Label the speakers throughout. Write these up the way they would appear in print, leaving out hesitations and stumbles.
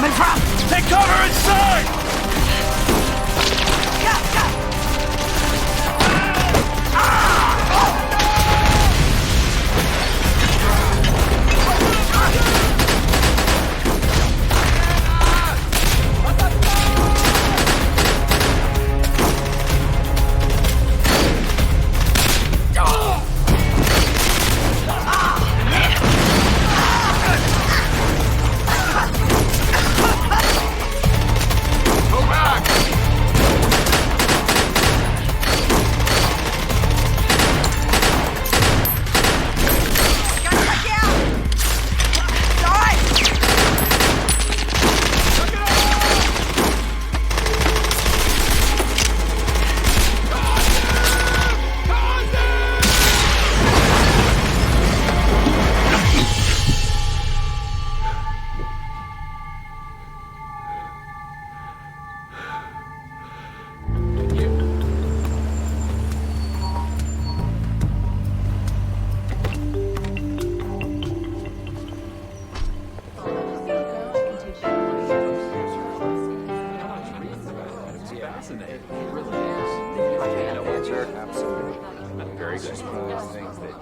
Speaker 1: coming from?
Speaker 2: Take cover inside!
Speaker 3: Assassinate. It really is. I had no answer. Absolutely. Very good. It's one of those things that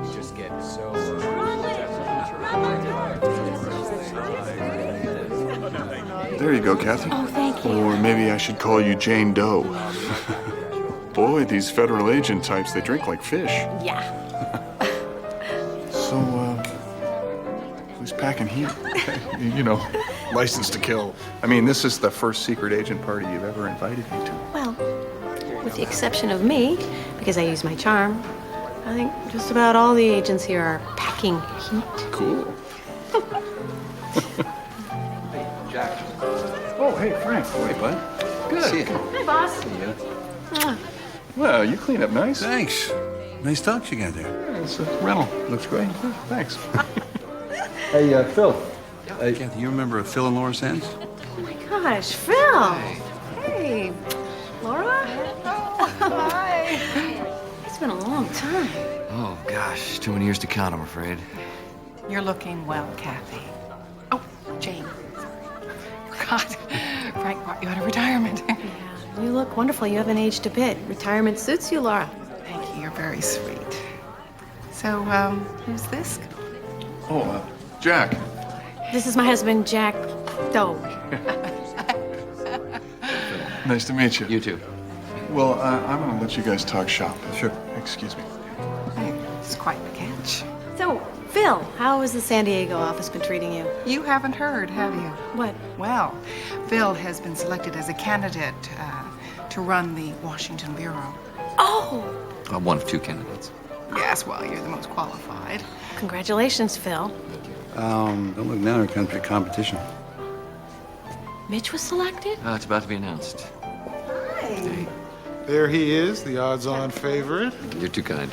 Speaker 3: you just get so.
Speaker 4: There you go, Cathy.
Speaker 5: Oh, thank you.
Speaker 4: Or maybe I should call you Jane Doe. Boy, these federal agent types, they drink like fish.
Speaker 5: Yeah.
Speaker 4: So, who's packing heat? You know, license to kill. I mean, this is the first secret agent party you've ever invited me to.
Speaker 5: Well, with the exception of me, because I use my charm, I think just about all the agents here are packing heat.
Speaker 4: Cool.
Speaker 3: Jack.
Speaker 4: Oh, hey, Frank.
Speaker 3: Hey, bud.
Speaker 4: Good.
Speaker 3: See you.
Speaker 5: Hi, boss.
Speaker 3: See you.
Speaker 5: Mwah.
Speaker 4: Well, you clean up nice.
Speaker 6: Thanks. Nice talks you got there.
Speaker 4: Yeah, it's a rental. Looks great. Thanks.
Speaker 6: Hey, Phil. Kathy, you remember Phil and Laura Sands?
Speaker 5: Oh my gosh, Phil. Hey, Laura. Hi. It's been a long time.
Speaker 1: Oh, gosh. Too many years to count, I'm afraid.
Speaker 7: You're looking well, Kathy. Oh, Jane. God, Frank brought you out of retirement.
Speaker 5: Yeah, you look wonderful. You haven't aged a bit. Retirement suits you, Laura.
Speaker 7: Thank you. You're very sweet. So, who's this?
Speaker 4: Oh, Jack.
Speaker 5: This is my husband, Jack Doe.
Speaker 4: Nice to meet you.
Speaker 1: You too.
Speaker 4: Well, I'm going to let you guys talk shop. Sure. Excuse me.
Speaker 7: Hey, it's quite the catch.
Speaker 5: So, Phil, how has the San Diego office been treating you?
Speaker 7: You haven't heard, have you?
Speaker 5: What?
Speaker 7: Well, Phil has been selected as a candidate to run the Washington Bureau.
Speaker 5: Oh!
Speaker 1: I'm one of two candidates.
Speaker 7: Yes, well, you're the most qualified.
Speaker 5: Congratulations, Phil.
Speaker 6: Don't look now, here comes your competition.
Speaker 5: Mitch was selected?
Speaker 1: It's about to be announced.
Speaker 5: Hi.
Speaker 8: There he is, the odds-on favorite.
Speaker 1: You're too kind.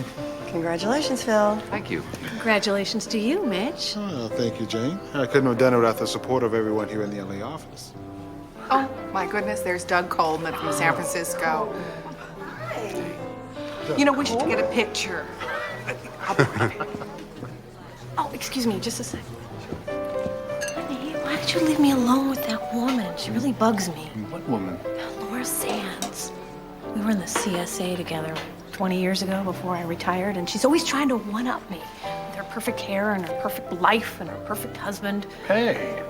Speaker 5: Congratulations, Phil.
Speaker 1: Thank you.
Speaker 5: Congratulations to you, Mitch.
Speaker 8: Oh, thank you, Jane. I couldn't have done it without the support of everyone here in the LA office.
Speaker 7: Oh, my goodness, there's Doug Coleman from San Francisco. You know, we should get a picture.
Speaker 5: Oh, excuse me, just a sec. Honey, why did you leave me alone with that woman? She really bugs me.
Speaker 4: What woman?
Speaker 5: Laura Sands. We were in the CSA together 20 years ago before I retired, and she's always trying to one-up me with her perfect hair and her perfect life and her perfect husband.
Speaker 4: Hey.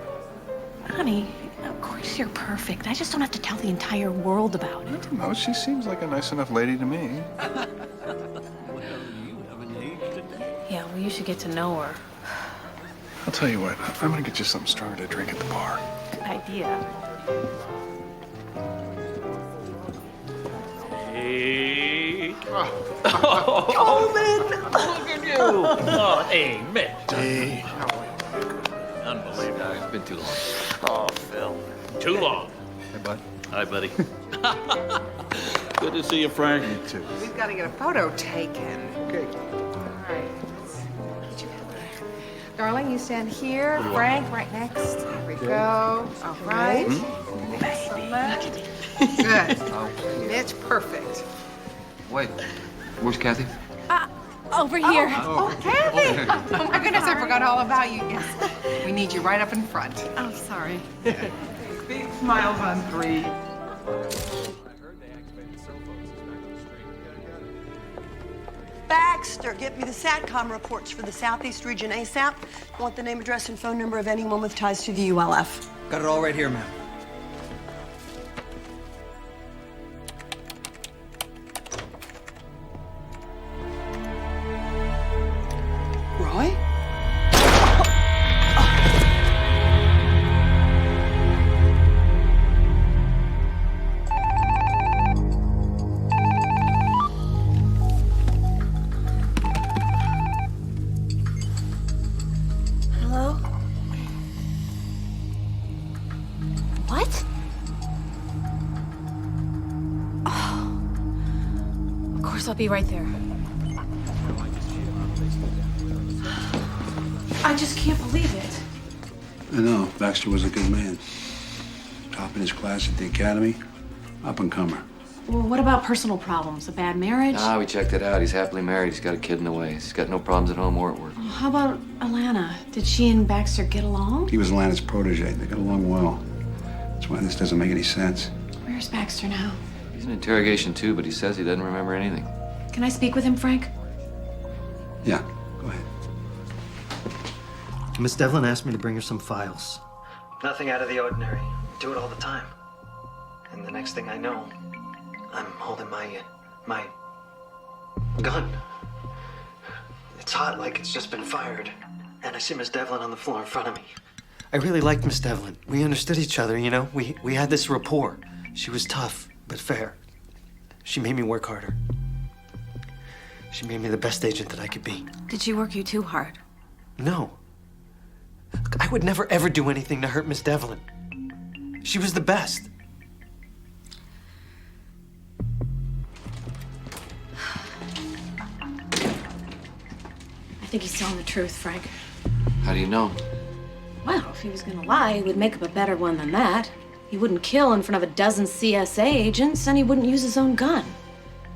Speaker 5: Honey, of course you're perfect. I just don't have to tell the entire world about it.
Speaker 4: No, she seems like a nice enough lady to me.
Speaker 5: Yeah, well, you should get to know her.
Speaker 4: I'll tell you what, I'm gonna get you something stronger to drink at the bar.
Speaker 5: Good idea.
Speaker 2: Hey.
Speaker 5: Coleman!
Speaker 2: Look at you. Oh, hey, Mitch.
Speaker 4: Hey.
Speaker 2: Unbelievable.
Speaker 1: It's been too long.
Speaker 2: Oh, Phil. Too long.
Speaker 6: Hey, bud.
Speaker 2: Hi, buddy. Good to see you, Frank.
Speaker 4: You too.
Speaker 7: We've got to get a photo taken.
Speaker 8: Okay.
Speaker 7: All right. Get you out there. Darling, you stand here. Frank, right next. There we go. All right. Excellent. Good. Mitch, perfect.
Speaker 1: Wait, where's Kathy?
Speaker 5: Over here.
Speaker 7: Oh, Cathy! Oh my goodness, I forgot all about you. Yes, we need you right up in front.
Speaker 5: Oh, sorry.
Speaker 7: Big smiles on 3.
Speaker 9: Baxter, get me the SATCOM reports for the Southeast region ASAP. I want the name, address, and phone number of anyone with ties to the ULF.
Speaker 10: Got it all right here, ma'am.
Speaker 9: Roy?
Speaker 5: Hello? What? Oh. Of course, I'll be right there. I just can't believe it.
Speaker 6: I know. Baxter was a good man. Top in his class at the academy. Up-and-comer.
Speaker 5: Well, what about personal problems? A bad marriage?
Speaker 1: Ah, we checked it out. He's happily married. He's got a kid in the way. He's got no problems at home or at work.
Speaker 5: Well, how about Alana? Did she and Baxter get along?
Speaker 6: He was Lana's protege. They got along well. That's why this doesn't make any sense.
Speaker 5: Where's Baxter now?
Speaker 1: He's in interrogation too, but he says he doesn't remember anything.
Speaker 5: Can I speak with him, Frank?
Speaker 6: Yeah, go ahead.
Speaker 10: Miss Devlin asked me to bring her some files. Nothing out of the ordinary. Do it all the time. And the next thing I know, I'm holding my gun. It's hot, like it's just been fired. And I see Miss Devlin on the floor in front of me. I really liked Miss Devlin. We understood each other, you know? We had this rapport. She was tough, but fair. She made me work harder. She made me the best agent that I could be.
Speaker 5: Did she work you too hard?
Speaker 10: No. Look, I would never, ever do anything to hurt Miss Devlin. She was the best.
Speaker 5: I think he's telling the truth, Frank.
Speaker 1: How do you know?
Speaker 5: Well, if he was gonna lie, he would make up a better one than that. He wouldn't kill in front of a dozen CSA agents, and he wouldn't use his own gun.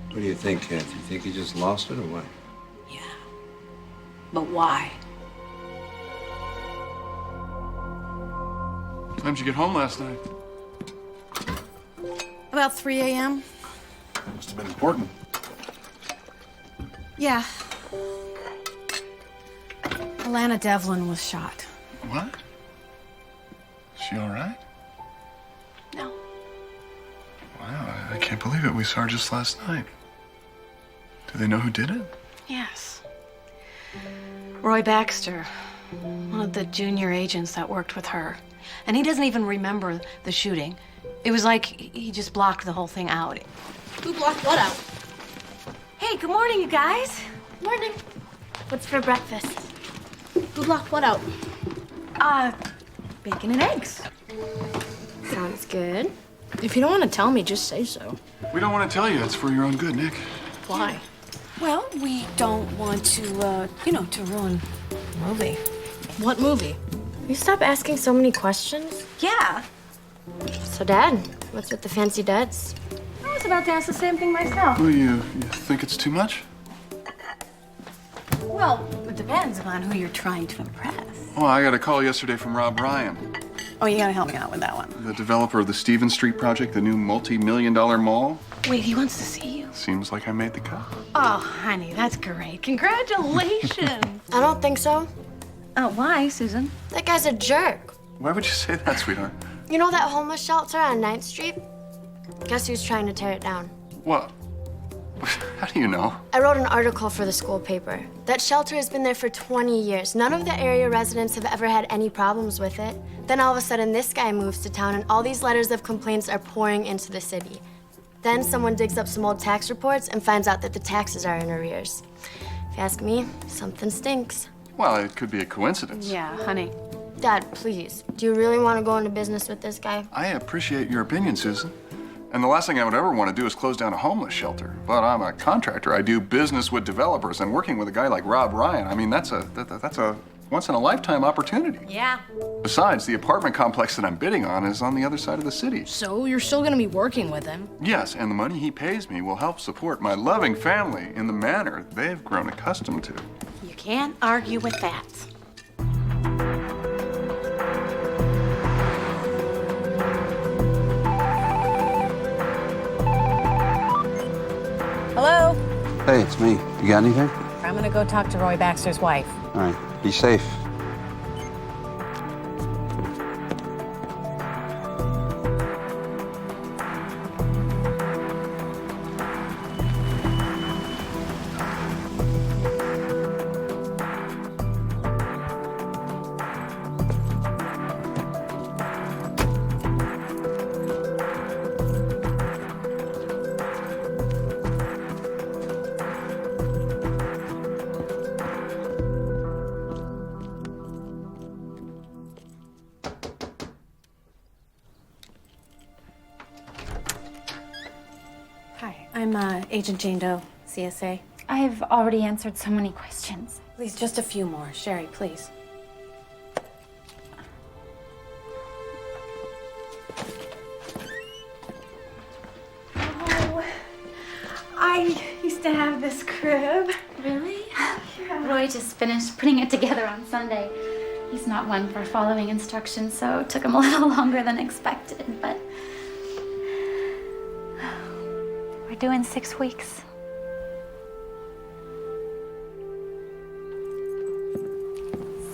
Speaker 6: What do you think, Kathy? You think he just lost it or what?
Speaker 5: Yeah. But why?
Speaker 4: Time did you get home last night?
Speaker 5: About 3 a.m.
Speaker 4: Must have been important.
Speaker 5: Yeah. Alana Devlin was shot.
Speaker 4: What? Is she all right?
Speaker 5: No.
Speaker 4: Wow, I can't believe it. We saw her just last night. Do they know who did it?
Speaker 5: Yes. Roy Baxter, one of the junior agents that worked with her. And he doesn't even remember the shooting. It was like he just blocked the whole thing out.
Speaker 11: Who blocked what out?
Speaker 5: Hey, good morning, you guys.
Speaker 11: Morning. What's for breakfast? Who blocked what out?
Speaker 5: Bacon and eggs.
Speaker 11: Sounds good. If you don't want to tell me, just say so.
Speaker 4: We don't want to tell you. It's for your own good, Nick.
Speaker 11: Why?
Speaker 5: Well, we don't want to, to ruin the movie.
Speaker 11: What movie? You stop asking so many questions.
Speaker 5: Yeah.
Speaker 11: So, Dad, what's with the fancy duds?
Speaker 5: I was about to ask the same thing myself.
Speaker 4: Well, you think it's too much?
Speaker 5: Well, it depends upon who you're trying to impress.
Speaker 4: Oh, I got a call yesterday from Rob Ryan,
Speaker 5: Oh, you gotta help me out with that one.
Speaker 4: the developer of the Stevens Street project, the new multi-million-dollar mall.
Speaker 5: Wait, he wants to see you?
Speaker 4: Seems like I made the cut.
Speaker 5: Oh, honey, that's great. Congratulations.
Speaker 11: I don't think so.
Speaker 5: Oh, why, Susan?
Speaker 11: That guy's a jerk.
Speaker 4: Why would you say that, sweetheart?
Speaker 11: You know that homeless shelter on 9th Street? Guess who's trying to tear it down?
Speaker 4: What? How do you know?
Speaker 11: I wrote an article for the school paper. That shelter has been there for 20 years. None of the area residents have ever had any problems with it. Then all of a sudden, this guy moves to town and all these letters of complaints are pouring into the city. Then someone digs up some old tax reports and finds out that the taxes are in arrears. If you ask me, something stinks.
Speaker 4: Well, it could be a coincidence.
Speaker 5: Yeah, honey.
Speaker 11: Dad, please, do you really want to go into business with this guy?
Speaker 4: I appreciate your opinion, Susan. And the last thing I would ever want to do is close down a homeless shelter. But I'm a contractor. I do business with developers, and working with a guy like Rob Ryan, I mean, that's a once-in-a-lifetime opportunity.
Speaker 7: Yeah.
Speaker 4: Besides, the apartment complex that I'm bidding on is on the other side of the city.
Speaker 12: So you're still gonna be working with him?
Speaker 4: Yes, and the money he pays me will help support my loving family in the manner they've grown accustomed to.
Speaker 5: You can't argue with that.
Speaker 7: Hello?
Speaker 6: Hey, it's me. You got anything?
Speaker 7: I'm gonna go talk to Roy Baxter's wife.
Speaker 6: All right, be safe.
Speaker 5: Hi, I'm Agent Jane Doe, CSA.
Speaker 13: I've already answered so many questions.
Speaker 5: Please, just a few more. Sherry, please.
Speaker 13: Oh, I used to have this crib. Really? Yeah. Roy just finished putting it together on Sunday. He's not one for following instructions, so it took him a little longer than expected, but we're due in 6 weeks.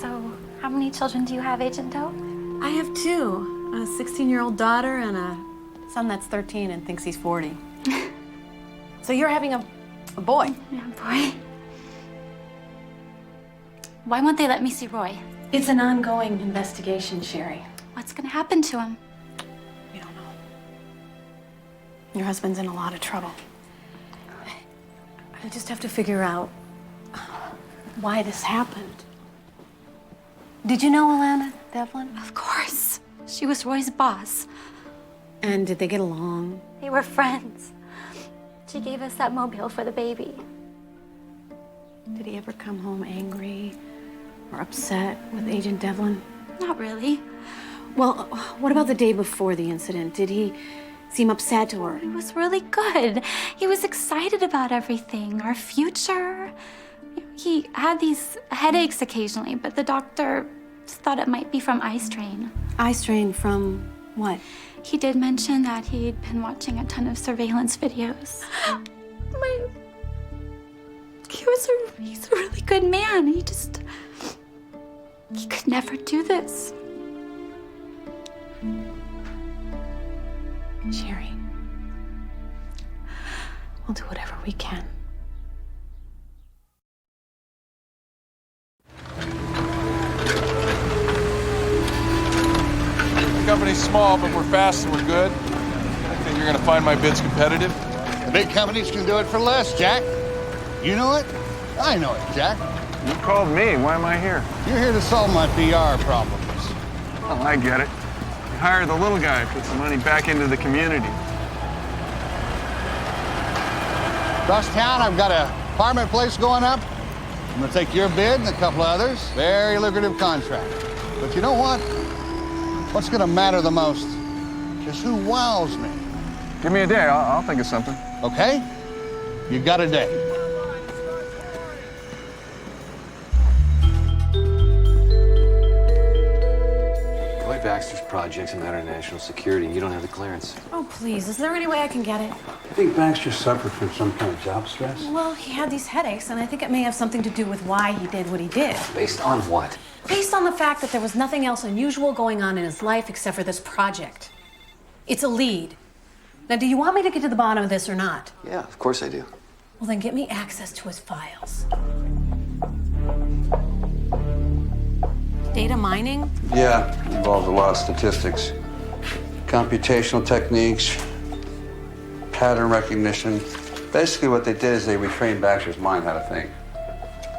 Speaker 13: So, how many children do you have, Agent Doe?
Speaker 5: I have two, a 16-year-old daughter and a son that's 13 and thinks he's 40. So you're having a boy?
Speaker 13: Yeah, boy. Why won't they let me see Roy?
Speaker 5: It's an ongoing investigation, Sherry.
Speaker 13: What's gonna happen to him?
Speaker 5: We don't know. Your husband's in a lot of trouble. I just have to figure out why this happened. Did you know Alana Devlin?
Speaker 13: Of course. She was Roy's boss.
Speaker 5: And did they get along?
Speaker 13: They were friends. She gave us that mobile for the baby.
Speaker 5: Did he ever come home angry or upset with Agent Devlin?
Speaker 13: Not really.
Speaker 5: Well, what about the day before the incident? Did he seem upset or?
Speaker 13: He was really good. He was excited about everything, our future. He had these headaches occasionally, but the doctor thought it might be from eye strain.
Speaker 5: Eye strain from what?
Speaker 13: He did mention that he'd been watching a ton of surveillance videos. He's a really good man. He could never do this.
Speaker 5: Sherry, we'll do whatever we can.
Speaker 14: The company's small, but we're fast and we're good. I think you're gonna find my bids competitive.
Speaker 15: The big companies can do it for less, Jack. You know it? I know it, Jack.
Speaker 14: You called me. Why am I here?
Speaker 15: You're here to solve my PR problems.
Speaker 14: Oh, I get it. You hire the little guy, put some money back into the community.
Speaker 15: Across town, I've got an apartment place going up. I'm gonna take your bid and a couple of others. Very lucrative contract. But you know what? What's gonna matter the most is who wows me.
Speaker 14: Give me a day. I'll think of something.
Speaker 15: Okay? You got a day.
Speaker 1: Roy Baxter's project's a matter of national security, and you don't have the clearance.
Speaker 5: Oh, please, is there any way I can get it?
Speaker 6: I think Baxter suffered from some kind of job stress.
Speaker 5: Well, he had these headaches, and I think it may have something to do with why he did what he did.
Speaker 1: Based on what?
Speaker 5: Based on the fact that there was nothing else unusual going on in his life except for this project. It's a lead. Now, do you want me to get to the bottom of this or not?
Speaker 1: Yeah, of course I do.
Speaker 5: Well, then get me access to his files. Data mining?
Speaker 6: Yeah, involves a lot of statistics. Computational techniques, pattern recognition. Basically what they did is they retrained Baxter's mind how to think.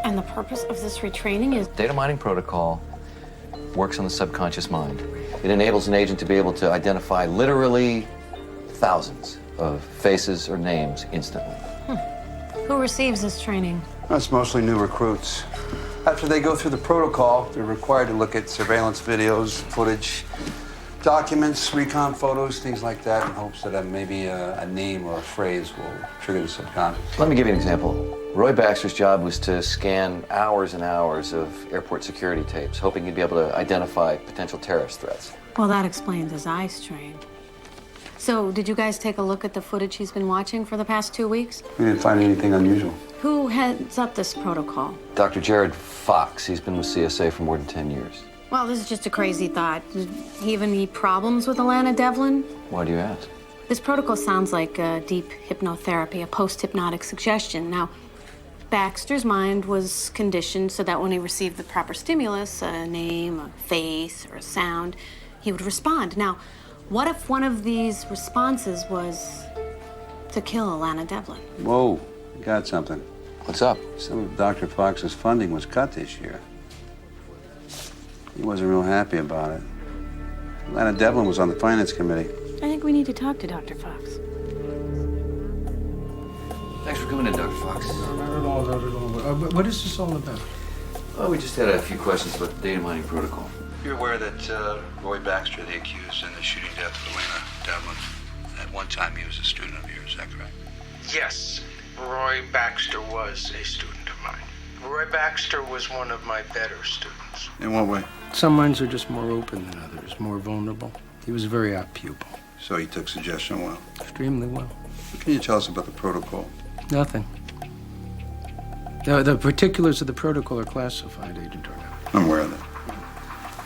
Speaker 5: And the purpose of this retraining is?
Speaker 1: Data mining protocol works on the subconscious mind. It enables an agent to be able to identify literally thousands of faces or names instantly.
Speaker 5: Who receives this training?
Speaker 6: That's mostly new recruits. After they go through the protocol, they're required to look at surveillance videos, footage, documents, recon photos, things like that, in hopes that maybe a name or a phrase will trigger the subconscious.
Speaker 1: Let me give you an example. Roy Baxter's job was to scan hours and hours of airport security tapes, hoping he'd be able to identify potential terrorist threats.
Speaker 5: Well, that explains his eye strain. So, did you guys take a look at the footage he's been watching for the past 2 weeks?
Speaker 6: We didn't find anything unusual.
Speaker 5: Who heads up this protocol?
Speaker 1: Dr. Jared Fox, he's been with CSA for more than 10 years.
Speaker 5: Well, this is just a crazy thought. Did he have any problems with Alana Devlin?
Speaker 1: Why do you ask?
Speaker 5: This protocol sounds like a deep hypnotherapy, a post-hypnotic suggestion. Now, Baxter's mind was conditioned so that when he received the proper stimulus, a name, a face, or a sound, he would respond. Now, what if one of these responses was to kill Alana Devlin?
Speaker 6: Whoa, you got something.
Speaker 1: What's up?
Speaker 6: Some of Dr. Fox's funding was cut this year. He wasn't real happy about it. Alana Devlin was on the finance committee.
Speaker 5: I think we need to talk to Dr. Fox.
Speaker 1: Thanks for coming in, Dr. Fox.
Speaker 16: No, not at all, not at all. But what is this all about?
Speaker 1: Well, we just had a few questions about the data mining protocol.
Speaker 6: You're aware that Roy Baxter, the accused in the shooting death of Alana Devlin, at one time he was a student of yours, is that correct?
Speaker 17: Yes, Roy Baxter was a student of mine. Roy Baxter was one of my better students.
Speaker 6: In what way?
Speaker 16: Some minds are just more open than others, more vulnerable. He was a very apt pupil.
Speaker 6: So he took suggestion well?
Speaker 16: Extremely well.
Speaker 6: What can you tell us about the protocol?
Speaker 16: Nothing. The particulars of the protocol are classified, Agent Turner.
Speaker 6: I'm aware of that.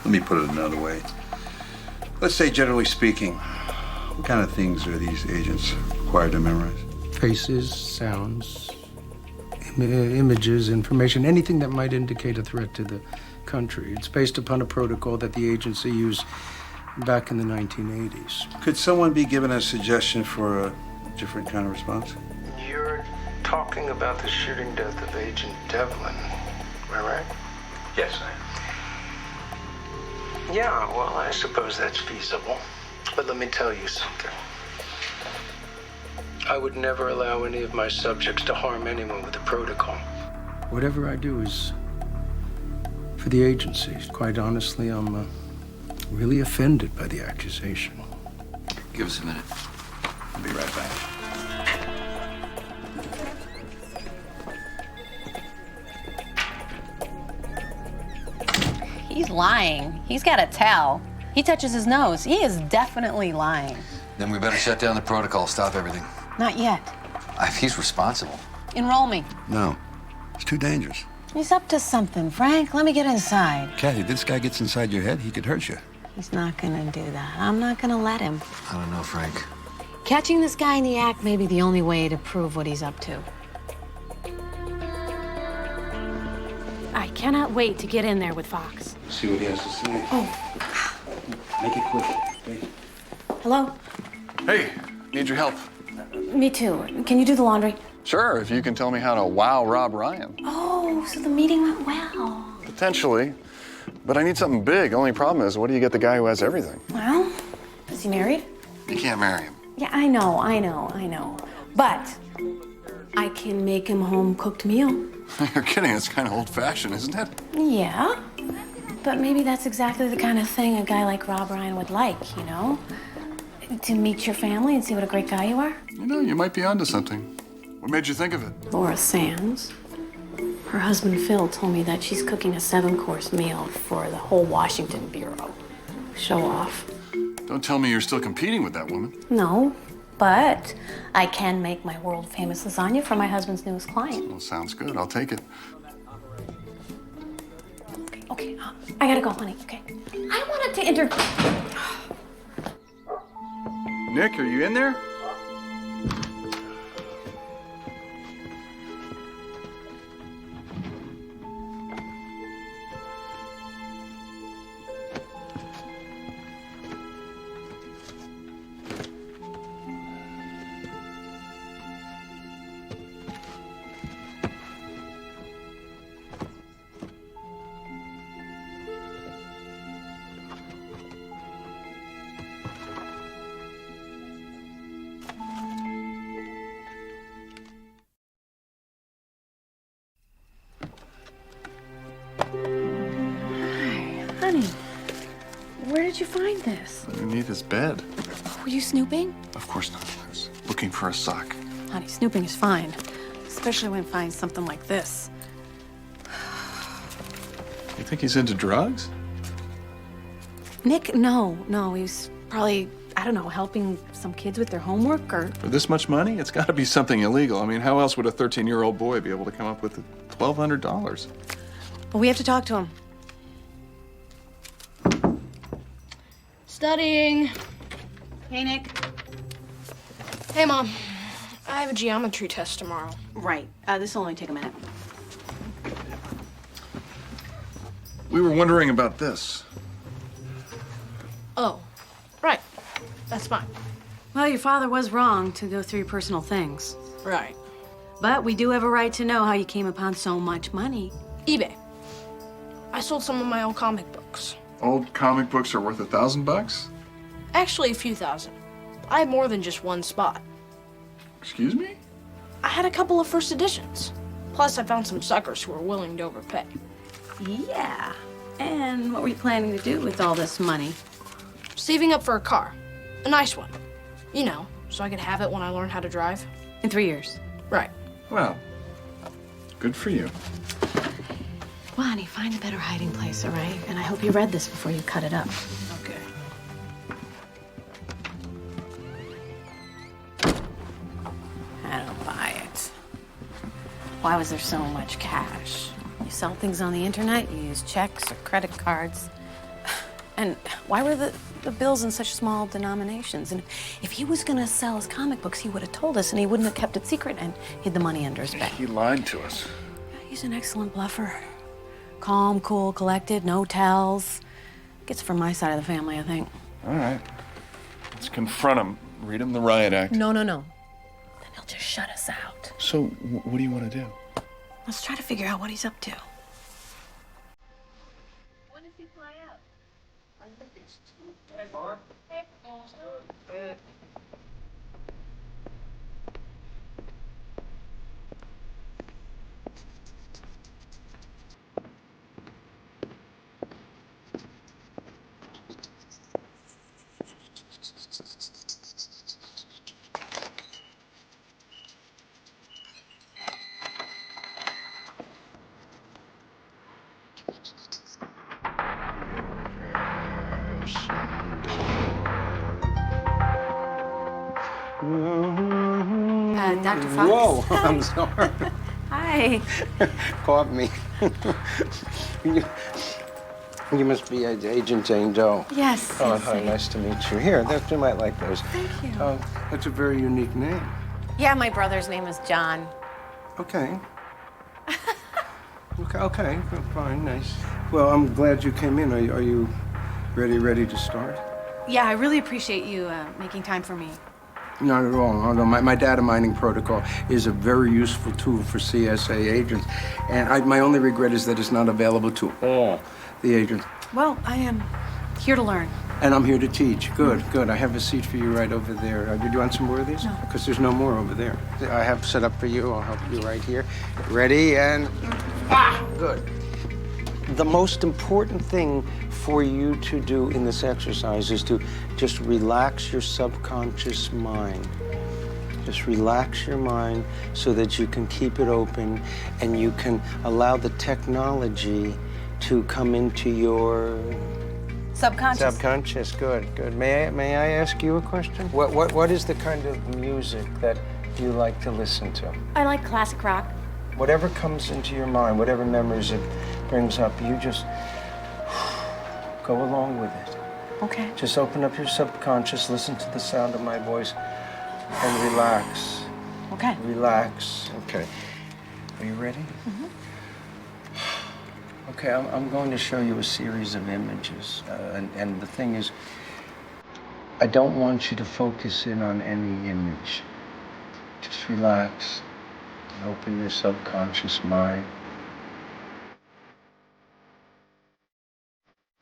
Speaker 6: Let me put it another way. Let's say, generally speaking, what kind of things are these agents required to memorize?
Speaker 16: Faces, sounds, images, information, anything that might indicate a threat to the country. It's based upon a protocol that the agency used back in the 1980s.
Speaker 6: Could someone be given a suggestion for a different kind of response?
Speaker 17: You're talking about the shooting death of Agent Devlin, am I right?
Speaker 6: Yes, I am.
Speaker 17: Yeah, well, I suppose that's feasible. But let me tell you something. I would never allow any of my subjects to harm anyone with the protocol.
Speaker 16: Whatever I do is for the agency. Quite honestly, I'm really offended by the accusation.
Speaker 1: Give us a minute.
Speaker 6: I'll be right back.
Speaker 5: He's lying. He's got to tell. He touches his nose. He is definitely lying.
Speaker 1: Then we better shut down the protocol, stop everything.
Speaker 5: Not yet.
Speaker 1: If he's responsible.
Speaker 5: Enroll me.
Speaker 6: No, it's too dangerous.
Speaker 5: He's up to something, Frank. Let me get inside.
Speaker 6: Kathy, this guy gets inside your head, he could hurt you.
Speaker 5: He's not gonna do that. I'm not gonna let him.
Speaker 1: I don't know, Frank.
Speaker 5: Catching this guy in the act may be the only way to prove what he's up to. I cannot wait to get in there with Fox.
Speaker 6: See what he has to say.
Speaker 5: Oh.
Speaker 6: Make it quick. Okay?
Speaker 5: Hello?
Speaker 4: Hey, need your help.
Speaker 5: Me too. Can you do the laundry?
Speaker 4: Sure, if you can tell me how to wow Rob Ryan.
Speaker 5: Oh, so the meeting went well.
Speaker 4: Potentially. But I need something big. Only problem is, what do you get the guy who has everything?
Speaker 5: Well, is he married?
Speaker 4: You can't marry him.
Speaker 5: Yeah, I know. But I can make him a home-cooked meal.
Speaker 4: You're kidding. It's kind of old-fashioned, isn't it?
Speaker 5: Yeah. But maybe that's exactly the kind of thing a guy like Rob Ryan would like, you know? To meet your family and see what a great guy you are.
Speaker 4: You know, you might be onto something. What made you think of it?
Speaker 5: Laura Sands. Her husband Phil told me that she's cooking a 7-course meal for the whole Washington Bureau. Show off.
Speaker 4: Don't tell me you're still competing with that woman.
Speaker 5: No, but I can make my world-famous lasagna for my husband's newest client.
Speaker 4: Well, sounds good. I'll take it.
Speaker 5: Okay, I gotta go, honey, okay? I wanted to
Speaker 4: Nick, are you in there?
Speaker 5: Where did you find this?
Speaker 4: Underneath his bed.
Speaker 5: Were you snooping?
Speaker 4: Of course not. I was looking for a sock.
Speaker 5: Honey, snooping is fine. Especially when it finds something like this.
Speaker 4: You think he's into drugs?
Speaker 5: Nick, no. He's probably, I don't know, helping some kids with their homework or...
Speaker 4: For this much money? It's got to be something illegal. I mean, how else would a 13-year-old boy be able to come up with $1,200?
Speaker 5: Well, we have to talk to him.
Speaker 12: Studying.
Speaker 5: Hey, Nick.
Speaker 12: Hey, Mom. I have a geometry test tomorrow.
Speaker 5: Right. This will only take a minute.
Speaker 4: We were wondering about this.
Speaker 12: Oh, right. That's fine.
Speaker 5: Well, your father was wrong to go through your personal things.
Speaker 12: Right.
Speaker 5: But we do have a right to know how you came upon so much money.
Speaker 12: eBay. I sold some of my old comic books.
Speaker 4: Old comic books are worth $1,000?
Speaker 12: Actually, a few thousand. I had more than just one spot.
Speaker 4: Excuse me?
Speaker 12: I had a couple of first editions. Plus, I found some suckers who were willing to overpay.
Speaker 5: Yeah. And what were you planning to do with all this money?
Speaker 12: Saving up for a car. A nice one. You know, so I could have it when I learn how to drive.
Speaker 5: In 3 years.
Speaker 12: Right.
Speaker 4: Well, good for you.
Speaker 5: Well, honey, find a better hiding place, all right? And I hope you read this before you cut it up.
Speaker 12: Okay.
Speaker 5: I don't buy it. Why was there so much cash? You sell things on the internet, you use checks or credit cards. And why were the bills in such small denominations? And if he was gonna sell his comic books, he would have told us and he wouldn't have kept it secret and hid the money under his bed.
Speaker 4: He lied to us.
Speaker 5: He's an excellent bluffer. Calm, cool, collected, no tells. Gets it from my side of the family, I think.
Speaker 4: All right. Let's confront him. Read him the riot act.
Speaker 5: No. Then he'll just shut us out.
Speaker 4: So, what do you want to do?
Speaker 5: Let's try to figure out what he's up to.
Speaker 13: When does he fly out?
Speaker 3: Hey, Barb.
Speaker 5: Dr. Fox?
Speaker 16: Whoa, I'm sorry.
Speaker 5: Hi.
Speaker 16: Caught me. You must be Agent Jane Doe.
Speaker 5: Yes.
Speaker 16: Oh,
Speaker 5: yes,
Speaker 16: hi, nice to meet you. Here, you might like those.
Speaker 5: Thank you.
Speaker 16: That's a very unique name.
Speaker 5: Yeah, my brother's name is John.
Speaker 16: Okay. Okay, fine, nice. Well, I'm glad you came in. Are you ready to start?
Speaker 5: Yeah, I really appreciate you making time for me.
Speaker 16: Not at all. No, my data mining protocol is a very useful tool for CSA agents, and my only regret is that it's not available to all the agents.
Speaker 5: Well, I am here to learn.
Speaker 16: And I'm here to teach. Good. I have a seat for you right over there. Did you want some more of these?
Speaker 5: No.
Speaker 16: Because there's no more over there. I have set up for you. I'll help you right here. Ready and... Good. The most important thing for you to do in this exercise is to just relax your subconscious mind. Just relax your mind so that you can keep it open and you can allow the technology to come into your
Speaker 5: Subconscious.
Speaker 16: subconscious. Good. May I ask you a question? What is the kind of music that you like to listen to?
Speaker 5: I like classic rock.
Speaker 16: Whatever comes into your mind, whatever memories it brings up, you just go along with it.
Speaker 5: Okay.
Speaker 16: Just open up your subconscious, listen to the sound of my voice, and relax.
Speaker 5: Okay.
Speaker 16: Relax. Okay. Are you ready?
Speaker 5: Mm-hmm.
Speaker 16: Okay, I'm going to show you a series of images. And the thing is, I don't want you to focus in on any image. Just relax and open your subconscious mind.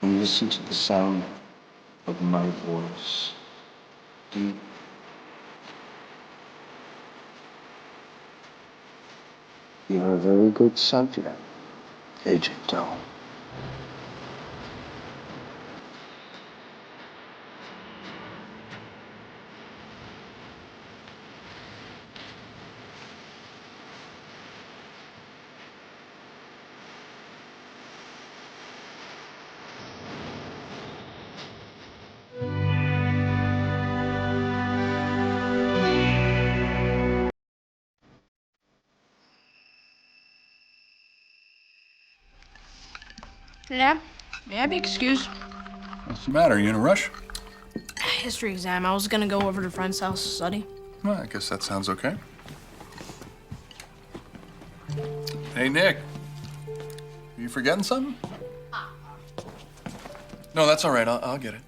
Speaker 16: And listen to the sound of my voice. Deep. You're a very good subject, Agent Doe.
Speaker 12: Yeah? May I be excused?
Speaker 4: What's the matter? You in a rush?
Speaker 12: History exam. I was gonna go over to a friend's house to study.
Speaker 4: Well, I guess that sounds okay. Hey, Nick. Are you forgetting something? No, that's all right. I'll get it.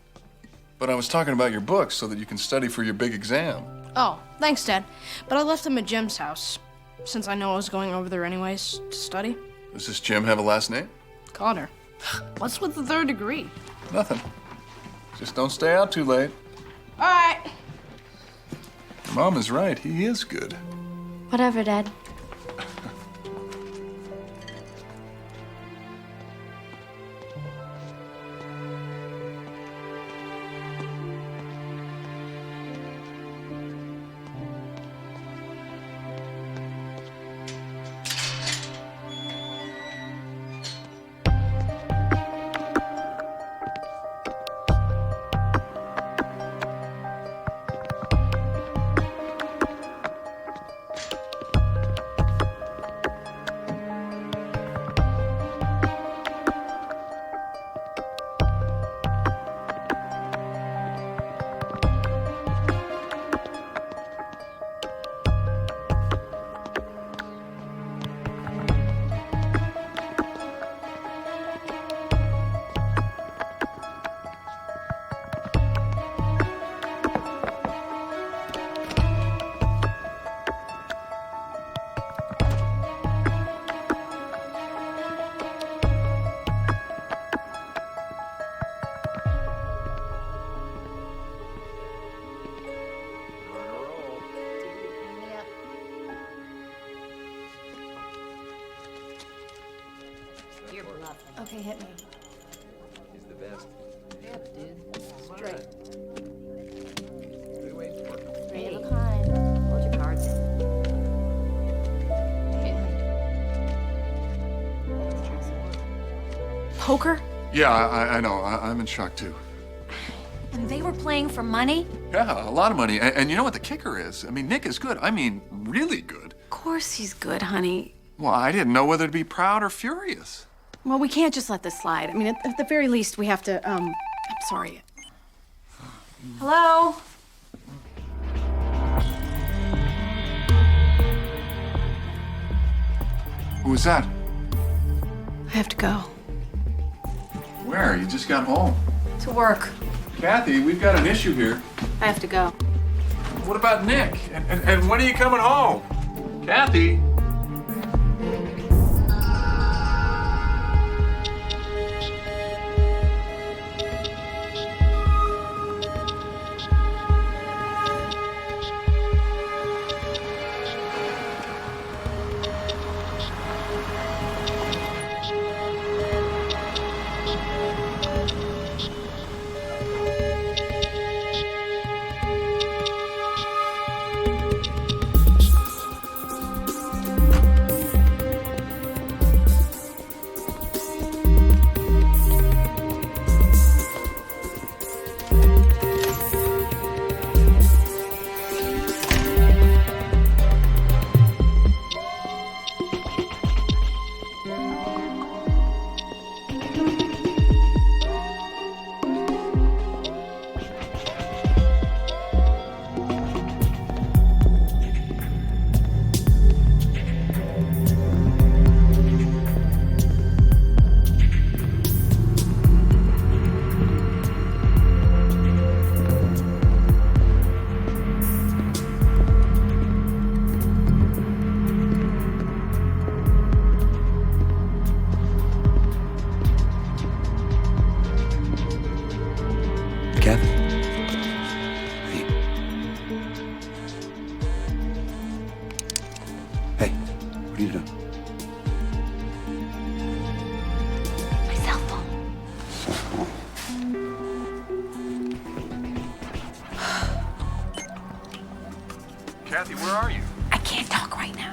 Speaker 4: But I was talking about your books so that you can study for your big exam.
Speaker 12: Oh, thanks, Dad. But I left them at Jim's house, since I know I was going over there anyways to study.
Speaker 4: Does this Jim have a last name?
Speaker 12: Connor. What's with the 3rd degree?
Speaker 4: Nothing. Just don't stay out too late.
Speaker 12: All right.
Speaker 4: Your mom is right. He is good.
Speaker 11: Whatever, Dad. Okay, hit me.
Speaker 1: He's the best.
Speaker 7: Straight.
Speaker 1: What are you waiting for?
Speaker 11: Three of a kind.
Speaker 7: Hold your cards in.
Speaker 5: Poker?
Speaker 4: Yeah, I know. I'm in shock, too.
Speaker 5: And they were playing for money?
Speaker 4: Yeah, a lot of money. And you know what the kicker is? I mean, Nick is good. I mean, really good.
Speaker 5: Of course he's good, honey.
Speaker 4: Well, I didn't know whether to be proud or furious.
Speaker 5: Well, we can't just let this slide. I mean, at the very least, we have to, I'm sorry. Hello?
Speaker 4: Who was that?
Speaker 5: I have to go.
Speaker 4: Where? You just got home.
Speaker 5: To work.
Speaker 4: Cathy, we've got an issue here.
Speaker 5: I have to go.
Speaker 4: What about Nick? And when are you coming home? Cathy?
Speaker 1: Cathy? Hey, what are you doing?
Speaker 5: My cell phone.
Speaker 4: Cathy, where are you?
Speaker 5: I can't talk right now.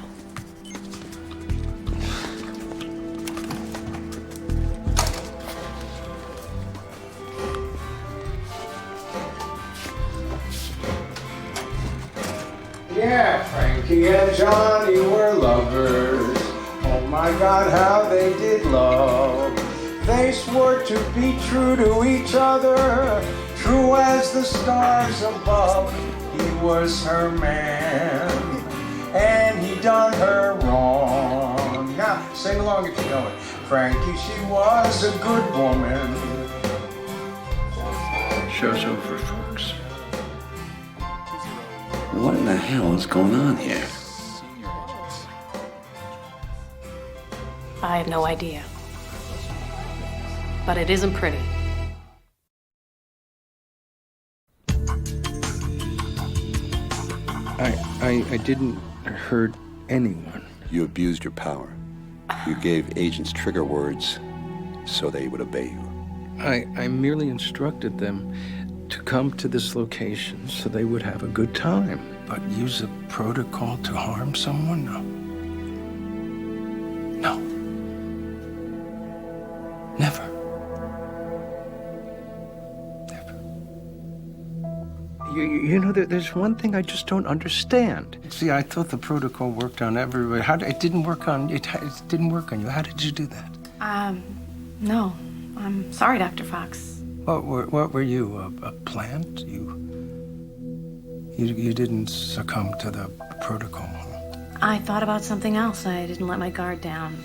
Speaker 16: Yeah, Frankie and Johnny were lovers. Oh my God, how they did love.
Speaker 18: they swore to be true to each other, true as the stars above. He was her man, and he done her wrong. Now, sing along if you know it. Frankie, she was a good woman.
Speaker 16: Show's over, folks.
Speaker 1: What in the hell is going on here?
Speaker 5: I have no idea. But it isn't pretty.
Speaker 16: I didn't hurt anyone.
Speaker 6: You abused your power. You gave agents trigger words so they would obey you.
Speaker 16: I merely instructed them to come to this location so they would have a good time. But use a protocol to harm someone? No. No. Never. You know, there's one thing I just don't understand. See, I thought the protocol worked on everybody. It didn't work on you. How did you do that?
Speaker 5: No. I'm sorry, Dr. Fox.
Speaker 16: What were you, a plant? You didn't succumb to the protocol, huh?
Speaker 5: I thought about something else. I didn't let my guard down.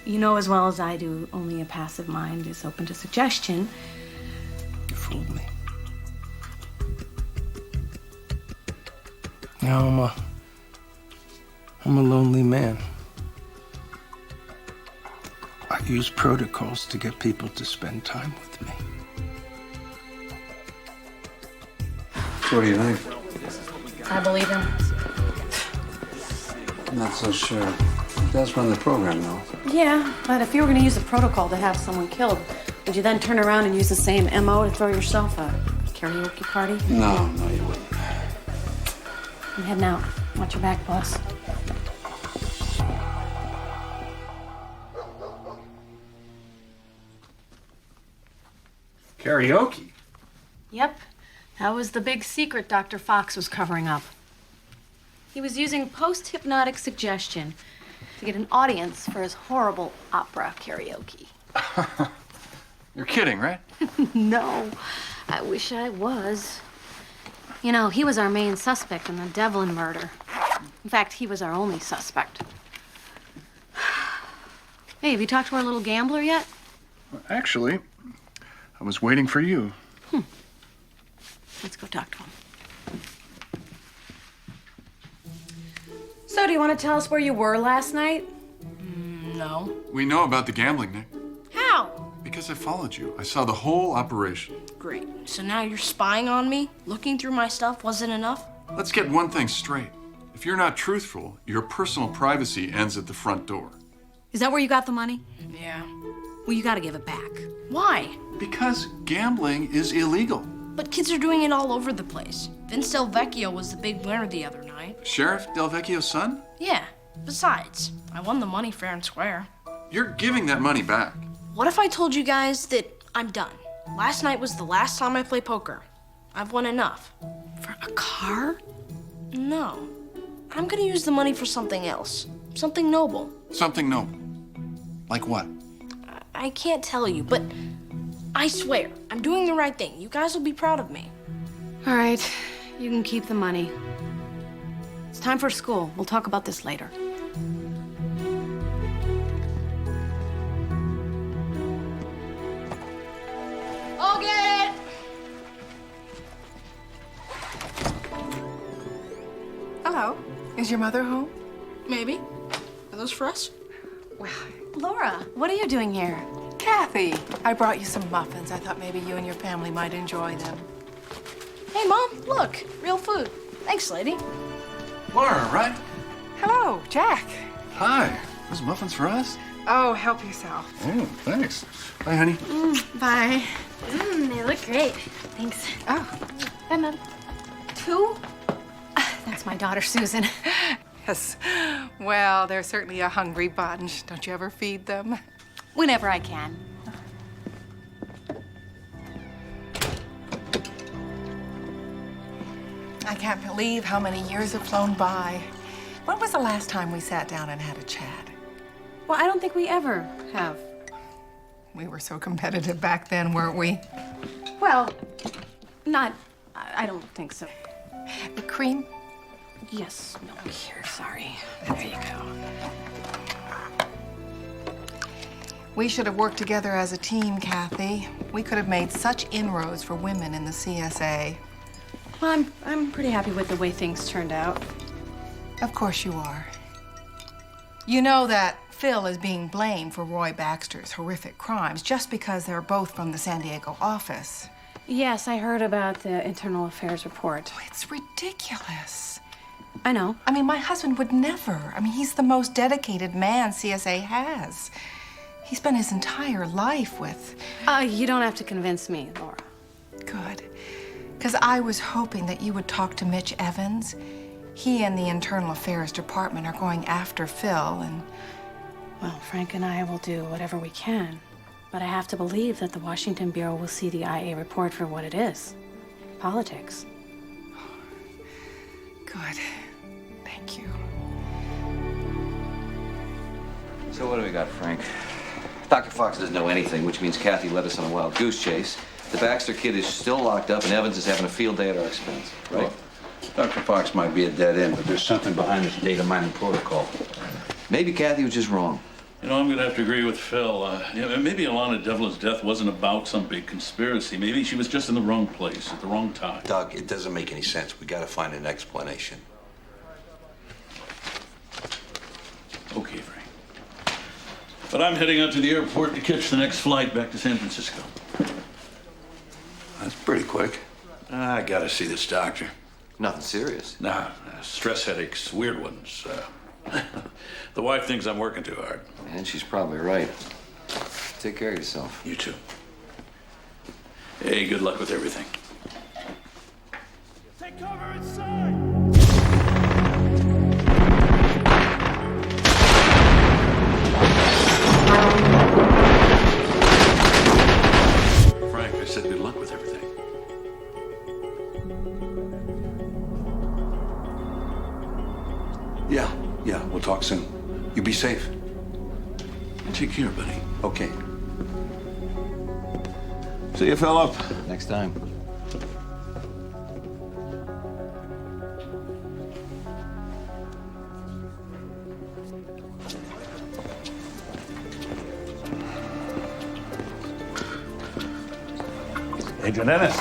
Speaker 5: You know as well as I do, only a passive mind is open to suggestion.
Speaker 16: You fooled me. Now I'm a lonely man. I use protocols to get people to spend time with me.
Speaker 6: What do you think?
Speaker 5: I believe him.
Speaker 6: I'm not so sure. He does run the program, though.
Speaker 5: Yeah, but if you were going to use a protocol to have someone killed, would you then turn around and use the same MO to throw yourself a karaoke party?
Speaker 6: No, you wouldn't.
Speaker 5: I'm heading out. Watch your back, boss.
Speaker 4: Karaoke?
Speaker 5: Yep. That was the big secret Dr. Fox was covering up. He was using post-hypnotic suggestion to get an audience for his horrible opera karaoke.
Speaker 14: You're kidding, right?
Speaker 5: No, I wish I was. You know, he was our main suspect in the Devlin murder. In fact, he was our only suspect. Hey, have you talked to our little gambler yet?
Speaker 4: Actually, I was waiting for you.
Speaker 5: Let's go talk to him. So, do you want to tell us where you were last night?
Speaker 12: No.
Speaker 14: We know about the gambling, Nick.
Speaker 12: How?
Speaker 14: Because I followed you. I saw the whole operation.
Speaker 12: Great. So now you're spying on me? Looking through my stuff wasn't enough?
Speaker 14: Let's get one thing straight. If you're not truthful, your personal privacy ends at the front door.
Speaker 5: Is that where you got the money?
Speaker 12: Yeah.
Speaker 5: Well, you got to give it back.
Speaker 12: Why?
Speaker 14: Because gambling is illegal.
Speaker 12: But kids are doing it all over the place. Vince Del Vecchio was the big winner the other night.
Speaker 14: Sheriff Del Vecchio's son?
Speaker 12: Yeah. Besides, I won the money fair and square.
Speaker 14: You're giving that money back.
Speaker 12: What if I told you guys that I'm done? Last night was the last time I played poker. I've won enough.
Speaker 5: For a car?
Speaker 12: No. I'm gonna use the money for something else. Something noble.
Speaker 14: Something noble. Like what?
Speaker 12: I can't tell you, but I swear, I'm doing the right thing. You guys will be proud of me.
Speaker 5: All right, you can keep the money. It's time for school. We'll talk about this later.
Speaker 12: I'll get it!
Speaker 7: Hello. Is your mother home?
Speaker 12: Maybe. Are those for us?
Speaker 7: Well,
Speaker 5: Laura, what are you doing here?
Speaker 7: Cathy, I brought you some muffins. I thought maybe you and your family might enjoy them.
Speaker 12: Hey, Mom, look. Real food. Thanks, lady.
Speaker 14: Laura, right?
Speaker 7: Hello, Jack.
Speaker 14: Hi. Those muffins for us?
Speaker 7: Oh, help yourself.
Speaker 14: Oh, thanks. Bye, honey.
Speaker 5: Bye.
Speaker 11: They look great. Thanks.
Speaker 7: Oh.
Speaker 5: Bye, Mom. 2? That's my daughter, Susan.
Speaker 7: Yes. Well, they're certainly a hungry bunch. Don't you ever feed them?
Speaker 5: Whenever I can.
Speaker 7: I can't believe how many years have flown by. When was the last time we sat down and had a chat?
Speaker 5: Well, I don't think we ever have.
Speaker 7: We were so competitive back then, weren't we?
Speaker 5: Well, I don't think so.
Speaker 7: The cream?
Speaker 5: Yes, no, here, sorry. There you go.
Speaker 7: We should have worked together as a team, Cathy. We could have made such inroads for women in the CSA.
Speaker 5: Well, I'm pretty happy with the way things turned out.
Speaker 7: Of course you are. You know that Phil is being blamed for Roy Baxter's horrific crimes just because they're both from the San Diego office.
Speaker 5: Yes, I heard about the internal affairs report.
Speaker 7: Oh, it's ridiculous.
Speaker 5: I know.
Speaker 7: I mean, my husband would never. I mean, he's the most dedicated man CSA has. He spent his entire life with...
Speaker 5: You don't have to convince me, Laura.
Speaker 7: Good. Because I was hoping that you would talk to Mitch Evans. He and the Internal Affairs Department are going after Phil, and...
Speaker 5: Well, Frank and I will do whatever we can. But I have to believe that the Washington Bureau will see the IA report for what it is. Politics.
Speaker 7: Good. Thank you.
Speaker 1: So what do we got, Frank? Dr. Fox doesn't know anything, which means Cathy led us on a wild goose chase. The Baxter kid is still locked up, and Evans is having a field day at our expense, right?
Speaker 6: Well, Dr. Fox might be a dead end, but there's something behind this data mining protocol.
Speaker 1: Maybe Cathy was just wrong.
Speaker 2: You know, I'm going to have to agree with Phil. Maybe Alana Devlin's death wasn't about some big conspiracy. Maybe she was just in the wrong place at the wrong time.
Speaker 6: Doug, it doesn't make any sense. We got to find an explanation.
Speaker 2: Okay, Frank. But I'm heading out to the airport to catch the next flight back to San Francisco.
Speaker 6: That's pretty quick.
Speaker 2: I got to see this doctor.
Speaker 1: Nothing serious.
Speaker 2: Nah, stress headaches, weird ones. The wife thinks I'm working too hard.
Speaker 1: And she's probably right. Take care of yourself.
Speaker 2: You too. Hey, good luck with everything.
Speaker 18: Take cover inside!
Speaker 2: Frank, I said good luck with everything.
Speaker 6: Yeah, we'll talk soon. You be safe.
Speaker 2: Take care, buddy.
Speaker 6: Okay.
Speaker 2: See you, Philip.
Speaker 1: Next time.
Speaker 2: Agent Ennis.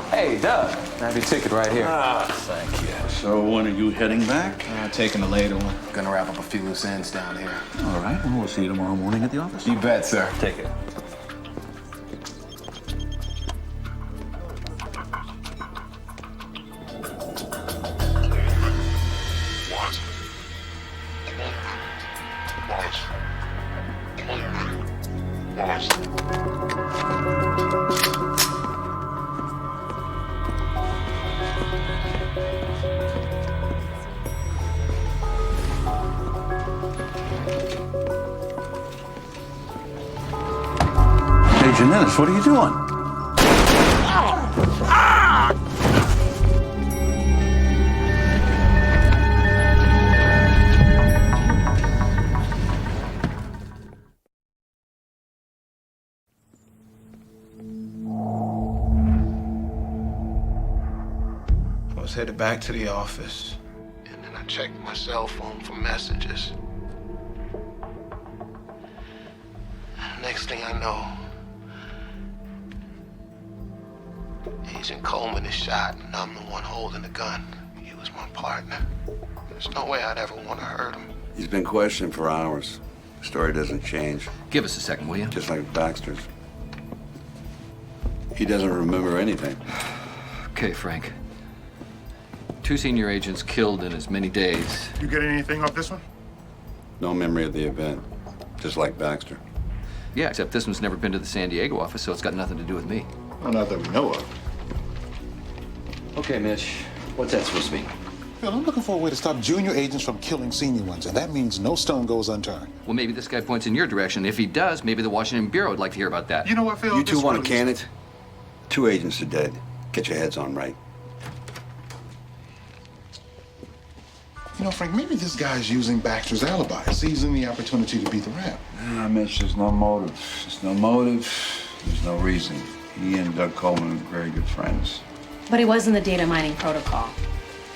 Speaker 3: Hey, Doug. I have your ticket right here.
Speaker 2: Ah, thank you. So when are you heading back?
Speaker 3: Taking a later one. Gonna wrap up a few loose ends down here.
Speaker 2: All right, well, we'll see you tomorrow morning at the office.
Speaker 3: You bet, sir.
Speaker 2: Take it. Agent Ennis, what are you doing?
Speaker 8: I was headed back to the office.
Speaker 17: And then I checked my cell phone for messages. Next thing I know, Agent Coleman is shot, and I'm the one holding the gun. He was my partner. There's no way I'd ever want to hurt him.
Speaker 6: He's been questioned for hours. The story doesn't change.
Speaker 1: Give us a second, will you?
Speaker 6: Just like Baxter's. He doesn't remember anything.
Speaker 1: Okay, Frank. 2 senior agents killed in as many days.
Speaker 4: You get anything off this one?
Speaker 6: No memory of the event. Just like Baxter.
Speaker 1: Yeah, except this one's never been to the San Diego office, so it's got nothing to do with me.
Speaker 4: Well, not that we know of.
Speaker 1: Okay, Mitch. What's that supposed to mean?
Speaker 8: Phil, I'm looking for a way to stop junior agents from killing senior ones, and that means no stone goes unturned.
Speaker 1: Well, maybe this guy points in your direction. If he does, maybe the Washington Bureau would like to hear about that.
Speaker 4: You know what, Phil?
Speaker 6: You two want to can it? 2 agents are dead. Get your heads on right.
Speaker 4: You know, Frank, maybe this guy's using Baxter's alibi, seizing the opportunity to beat the rap.
Speaker 6: Nah, Mitch, there's no motive. There's no motive. There's no reason. He and Doug Coleman are very good friends.
Speaker 5: But he was in the data mining protocol.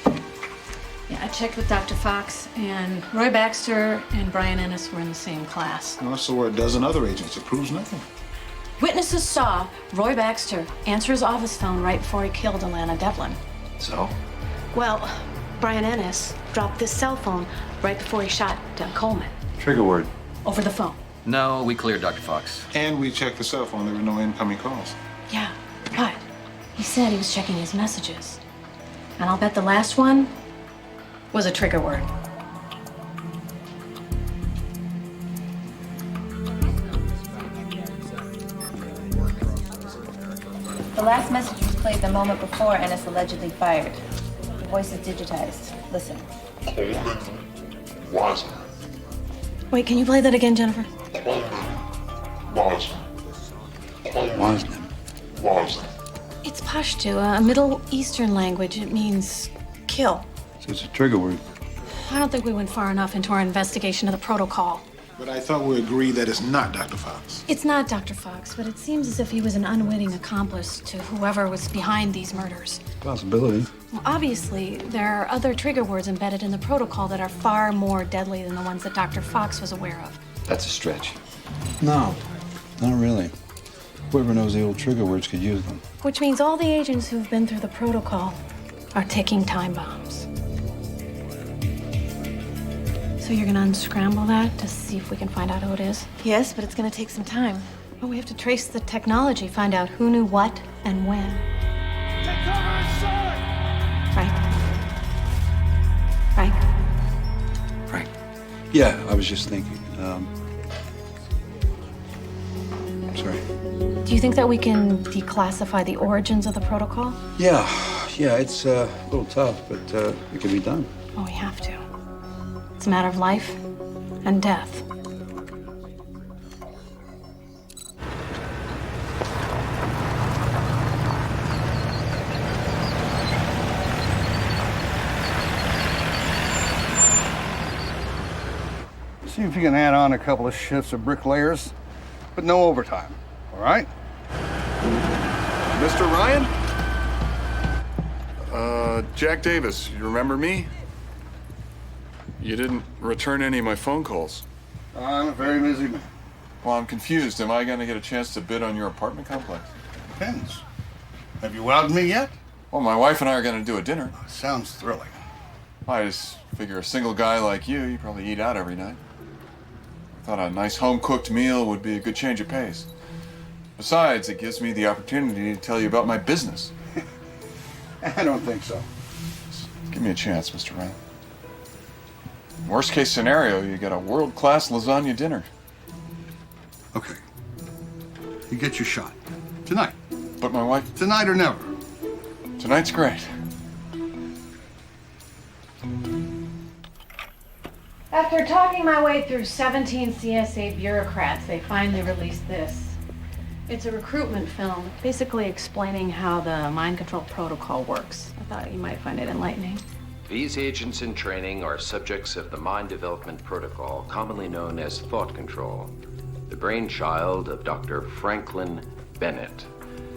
Speaker 5: Yeah, I checked with Dr. Fox, and Roy Baxter and Brian Ennis were in the same class.
Speaker 4: Well, so were a dozen other agents. It proves nothing.
Speaker 5: Witnesses saw Roy Baxter answer his office phone right before he killed Alana Devlin.
Speaker 1: So?
Speaker 5: Well, Brian Ennis dropped this cell phone right before he shot Doug Coleman.
Speaker 6: Trigger word.
Speaker 5: Over the phone.
Speaker 1: No, we cleared Dr. Fox.
Speaker 4: And we checked the cell phone. There were no incoming calls.
Speaker 5: Yeah, but he said he was checking his messages. And I'll bet the last one was a trigger word.
Speaker 19: The last message was played the moment before Ennis allegedly fired. The voice is digitized. Listen.
Speaker 20: Coleman Wiseman.
Speaker 5: Wait, can you play that again, Jennifer?
Speaker 20: Coleman Wiseman.
Speaker 6: Wiseman.
Speaker 20: Wiseman.
Speaker 5: It's Pashto, a Middle Eastern language. It means kill.
Speaker 6: So it's a trigger word.
Speaker 5: I don't think we went far enough into our investigation of the protocol.
Speaker 4: But I thought we agreed that it's not Dr. Fox.
Speaker 5: It's not Dr. Fox, but it seems as if he was an unwitting accomplice to whoever was behind these murders.
Speaker 6: Possibility.
Speaker 5: Well, obviously, there are other trigger words embedded in the protocol that are far more deadly than the ones that Dr. Fox was aware of.
Speaker 1: That's a stretch.
Speaker 6: No, not really. Whoever knows the old trigger words could use them.
Speaker 5: Which means all the agents who've been through the protocol are ticking time bombs. So you're gonna unscramble that to see if we can find out who it is?
Speaker 7: Yes, but it's gonna take some time.
Speaker 5: Well, we have to trace the technology, find out who knew what and when. Frank?
Speaker 6: Right. Yeah, I was just thinking. Sorry.
Speaker 5: Do you think that we can declassify the origins of the protocol?
Speaker 6: Yeah, it's a little tough, but it can be done.
Speaker 5: Oh, we have to. It's a matter of life and death.
Speaker 15: See if you can add on a couple of shifts of bricklayers, but no overtime, all right?
Speaker 4: Mr. Ryan? Jack Davis, you remember me? You didn't return any of my phone calls.
Speaker 15: I'm a very busy man.
Speaker 14: Well, I'm confused. Am I going to get a chance to bid on your apartment complex?
Speaker 15: Depends. Have you wowed me yet?
Speaker 14: Well, my wife and I are going to do a dinner.
Speaker 15: Sounds thrilling.
Speaker 14: I just figure a single guy like you probably eat out every night. I thought a nice home-cooked meal would be a good change of pace. Besides, it gives me the opportunity to tell you about my business.
Speaker 15: I don't think so.
Speaker 14: Just give me a chance, Mr. Ryan. Worst case scenario, you get a world-class lasagna dinner.
Speaker 15: Okay. You get your shot. Tonight.
Speaker 14: But my wife...
Speaker 15: Tonight or never.
Speaker 14: Tonight's great.
Speaker 5: After talking my way through 17 CSA bureaucrats, they finally released this. It's a recruitment film, basically explaining how the mind control protocol works. I thought you might find it enlightening.
Speaker 21: These agents in training are subjects of the Mind Development Protocol, commonly known as thought control, the brainchild of Dr. Franklin Bennett.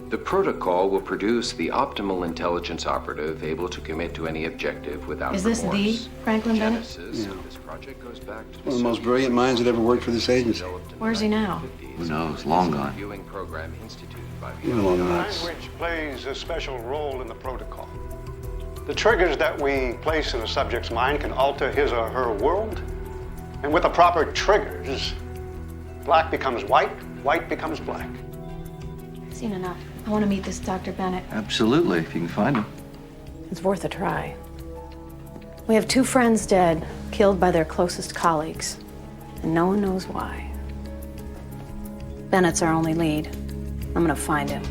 Speaker 21: The protocol will produce the optimal intelligence operative able to commit to any objective without
Speaker 5: Is this
Speaker 21: remorse.
Speaker 5: the Franklin Bennett?
Speaker 21: Genesis of this project goes back to
Speaker 6: One of the most brilliant minds that ever worked for this agency.
Speaker 5: Where's he now?
Speaker 1: Who knows? Long gone.
Speaker 21: Viewing program instituted by the
Speaker 6: Even long nuts.
Speaker 22: Language plays a special role in the protocol. The triggers that we place in a subject's mind can alter his or her world. And with the proper triggers, black becomes white, white becomes black.
Speaker 5: I've seen enough. I want to meet this Dr. Bennett.
Speaker 1: Absolutely, if you can find him.
Speaker 5: It's worth a try. We have 2 friends dead, killed by their closest colleagues, and no one knows why. Bennett's our only lead. I'm gonna find him.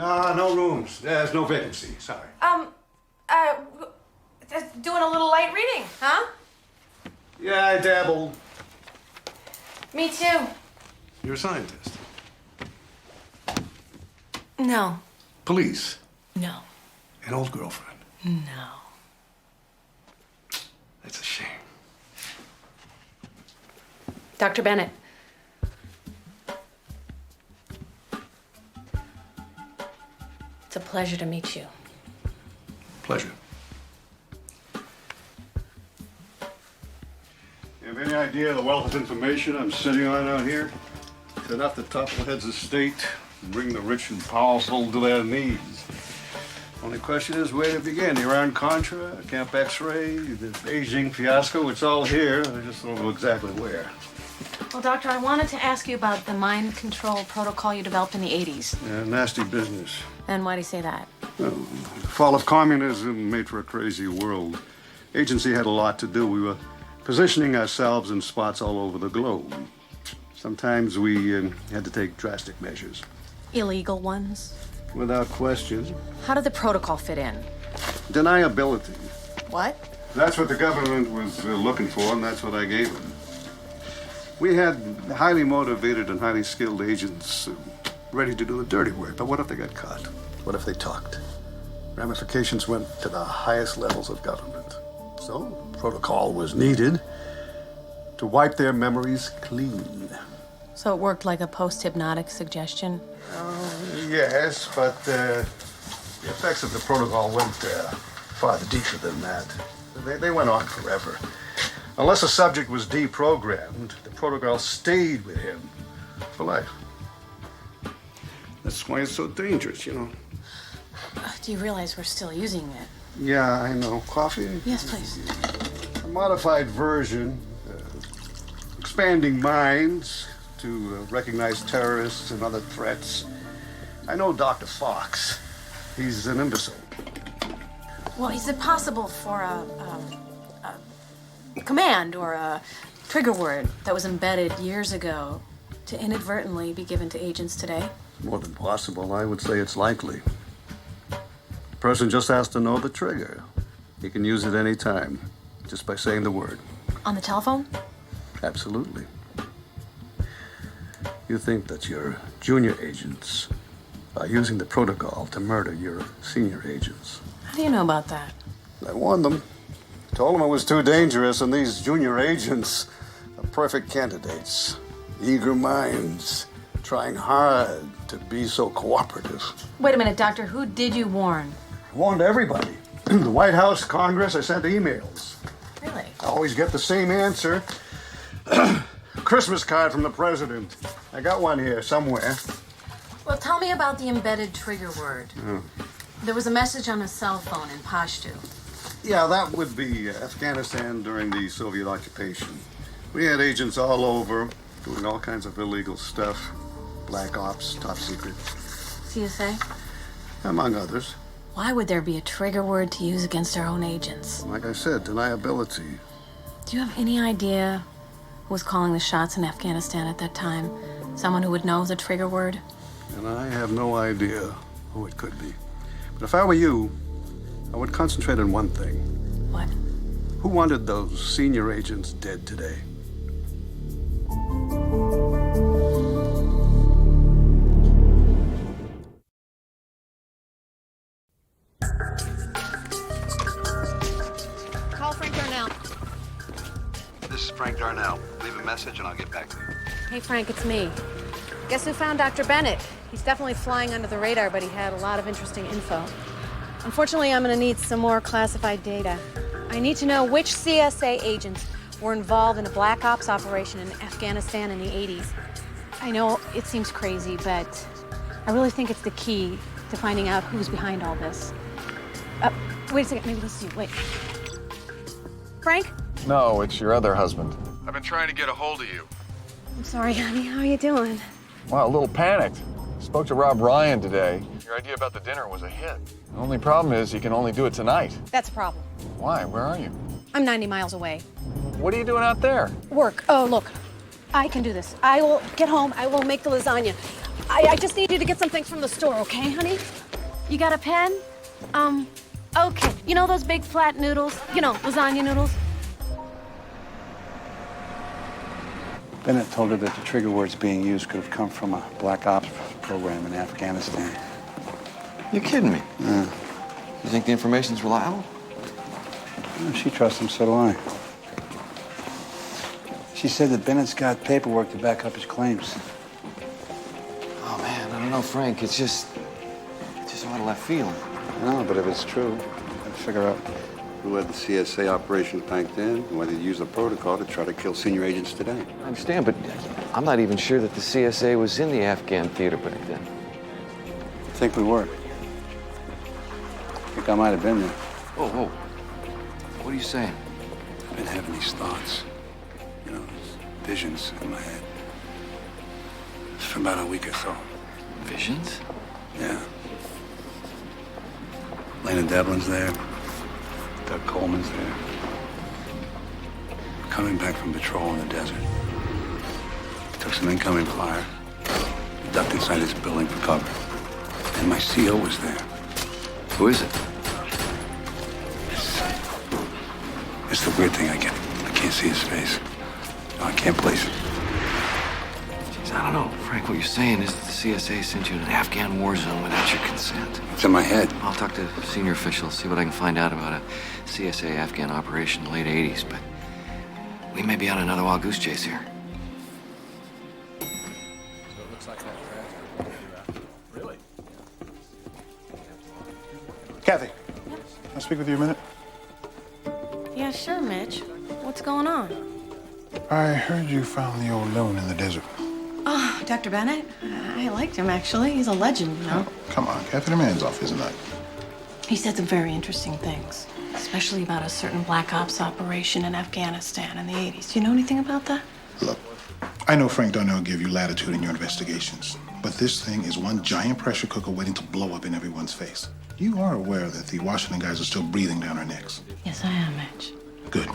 Speaker 6: No rooms. There's no vacancy. Sorry.
Speaker 7: Just doing a little light reading, huh?
Speaker 6: Yeah, I dabbled.
Speaker 7: Me too.
Speaker 6: You're a scientist.
Speaker 5: No.
Speaker 6: Police.
Speaker 5: No.
Speaker 6: An old girlfriend.
Speaker 5: No.
Speaker 6: That's a shame.
Speaker 5: Dr. Bennett. It's a pleasure to meet you.
Speaker 6: Pleasure. You have any idea the wealth of information I'm sitting on out here? It's enough to topple heads of state and bring the rich and powerful to their knees. Only question is where to begin. Iran-Contra, Camp X-Ray, the Beijing fiasco, it's all here. I just don't know exactly where.
Speaker 5: Well, Doctor, I wanted to ask you about the mind control protocol you developed in the 80s.
Speaker 6: Yeah, nasty business.
Speaker 5: And why do you say that?
Speaker 6: Well, the fall of communism made for a crazy world. Agency had a lot to do. We were positioning ourselves in spots all over the globe. Sometimes we had to take drastic measures.
Speaker 5: Illegal ones?
Speaker 6: Without question.
Speaker 5: How did the protocol fit in?
Speaker 6: Deniability.
Speaker 5: What?
Speaker 6: That's what the government was looking for, and that's what I gave them. We had highly motivated and highly skilled agents ready to do the dirty work, but what if they got caught? What if they talked? Ramifications went to the highest levels of government. So, protocol was needed to wipe their memories clean.
Speaker 5: So it worked like a post-hypnotic suggestion?
Speaker 6: Yes, but the effects of the protocol went far deeper than that. They went on forever. Unless a subject was deprogrammed, the protocol stayed with him for life. That's why it's so dangerous, you know.
Speaker 5: Do you realize we're still using it?
Speaker 6: Yeah, I know. Coffee?
Speaker 5: Yes, please.
Speaker 6: A modified version, expanding minds to recognize terrorists and other threats. I know Dr. Fox. He's an imbecile.
Speaker 5: Well, is it possible for a command or a trigger word that was embedded years ago to inadvertently be given to agents today?
Speaker 6: More than possible. I would say it's likely. The person just has to know the trigger. He can use it any time, just by saying the word.
Speaker 5: On the telephone?
Speaker 6: Absolutely. You think that your junior agents are using the protocol to murder your senior agents.
Speaker 5: How do you know about that?
Speaker 6: I warned them. Told them it was too dangerous, and these junior agents are perfect candidates. Eager minds, trying hard to be so cooperative.
Speaker 5: Wait a minute, Doctor. Who did you warn?
Speaker 6: I warned everybody. The White House, Congress, I sent emails.
Speaker 5: Really?
Speaker 6: I always get the same answer. Christmas card from the president. I got one here somewhere.
Speaker 5: Well, tell me about the embedded trigger word.
Speaker 6: Oh.
Speaker 5: There was a message on a cell phone in Pashto.
Speaker 6: Yeah, that would be Afghanistan during the Soviet occupation. We had agents all over doing all kinds of illegal stuff. Black ops, top secret.
Speaker 5: CSA?
Speaker 6: Among others.
Speaker 5: Why would there be a trigger word to use against our own agents?
Speaker 6: Like I said, deniability.
Speaker 5: Do you have any idea who was calling the shots in Afghanistan at that time? Someone who would know the trigger word?
Speaker 6: And I have no idea who it could be. But if I were you, I would concentrate on one thing.
Speaker 5: What?
Speaker 6: Who wanted those senior agents dead today?
Speaker 5: Call Frank Darnell.
Speaker 1: This is Frank Darnell. Leave a message and I'll get back to you.
Speaker 5: Hey, Frank, it's me. Guess who found Dr. Bennett? He's definitely flying under the radar, but he had a lot of interesting info. Unfortunately, I'm going to need some more classified data. I need to know which CSA agents were involved in a black ops operation in Afghanistan in the 80s. I know it seems crazy, but I really think it's the key to finding out who's behind all this. Wait a second, maybe this is you. Wait. Frank?
Speaker 14: No, it's your other husband. I've been trying to get a hold of you.
Speaker 5: I'm sorry, honey. How are you doing?
Speaker 14: Wow, a little panicked. Spoke to Rob Ryan today. Your idea about the dinner was a hit. The only problem is you can only do it tonight.
Speaker 5: That's a problem.
Speaker 14: Why? Where are you?
Speaker 5: I'm 90 miles away.
Speaker 14: What are you doing out there?
Speaker 5: Work. Oh, look. I can do this. I will get home. I will make the lasagna. I just need you to get some things from the store, okay, honey? You got a pen? Okay. You know those big flat noodles? You know, lasagna noodles?
Speaker 6: Bennett told her that the trigger words being used could have come from a black ops program in Afghanistan.
Speaker 1: You're kidding me. You think the information's reliable?
Speaker 6: Well, she trusts him, so do I. She said that Bennett's got paperwork to back up his claims.
Speaker 1: Oh, man, I don't know, Frank. It's just out of left field.
Speaker 6: No, but if it's true, I'd figure out who had the CSA operations back then and whether they used the protocol to try to kill senior agents today.
Speaker 1: I understand, but I'm not even sure that the CSA was in the Afghan theater back then.
Speaker 6: I think we were. I think I might have been there.
Speaker 1: Whoa. What are you saying?
Speaker 6: I've been having these thoughts, you know, these visions in my head for about a week or so.
Speaker 1: Visions?
Speaker 6: Yeah. Lena Devlin's there. Doug Coleman's there. Coming back from patrol in the desert. Took some incoming fire. Ducked inside this building for cover. And my CO was there.
Speaker 1: Who is it?
Speaker 6: It's the weird thing I get. I can't see his face. No, I can't place it.
Speaker 1: Jeez, I don't know. Frank, what you're saying is that the CSA sent you to an Afghan war zone without your consent.
Speaker 6: It's in my head.
Speaker 1: I'll talk to senior officials, see what I can find out about a CSA Afghan operation in the late 80s, but we may be on another wild goose chase here.
Speaker 3: So it looks like that transfer. Really?
Speaker 8: Cathy, can I speak with you a minute?
Speaker 5: Yeah, sure, Mitch. What's going on?
Speaker 8: I heard you found the old loon in the desert.
Speaker 5: Oh, Dr. Bennett? I liked him, actually. He's a legend, you know?
Speaker 8: Come on, Cathy, the man's off his nut.
Speaker 5: He said some very interesting things, especially about a certain black ops operation in Afghanistan in the 80s. Do you know anything about that?
Speaker 8: Look, I know Frank Darnell gave you latitude in your investigations, but this thing is one giant pressure cooker waiting to blow up in everyone's face. You are aware that the Washington guys are still breathing down our necks.
Speaker 5: Yes, I am, Mitch.
Speaker 8: Good.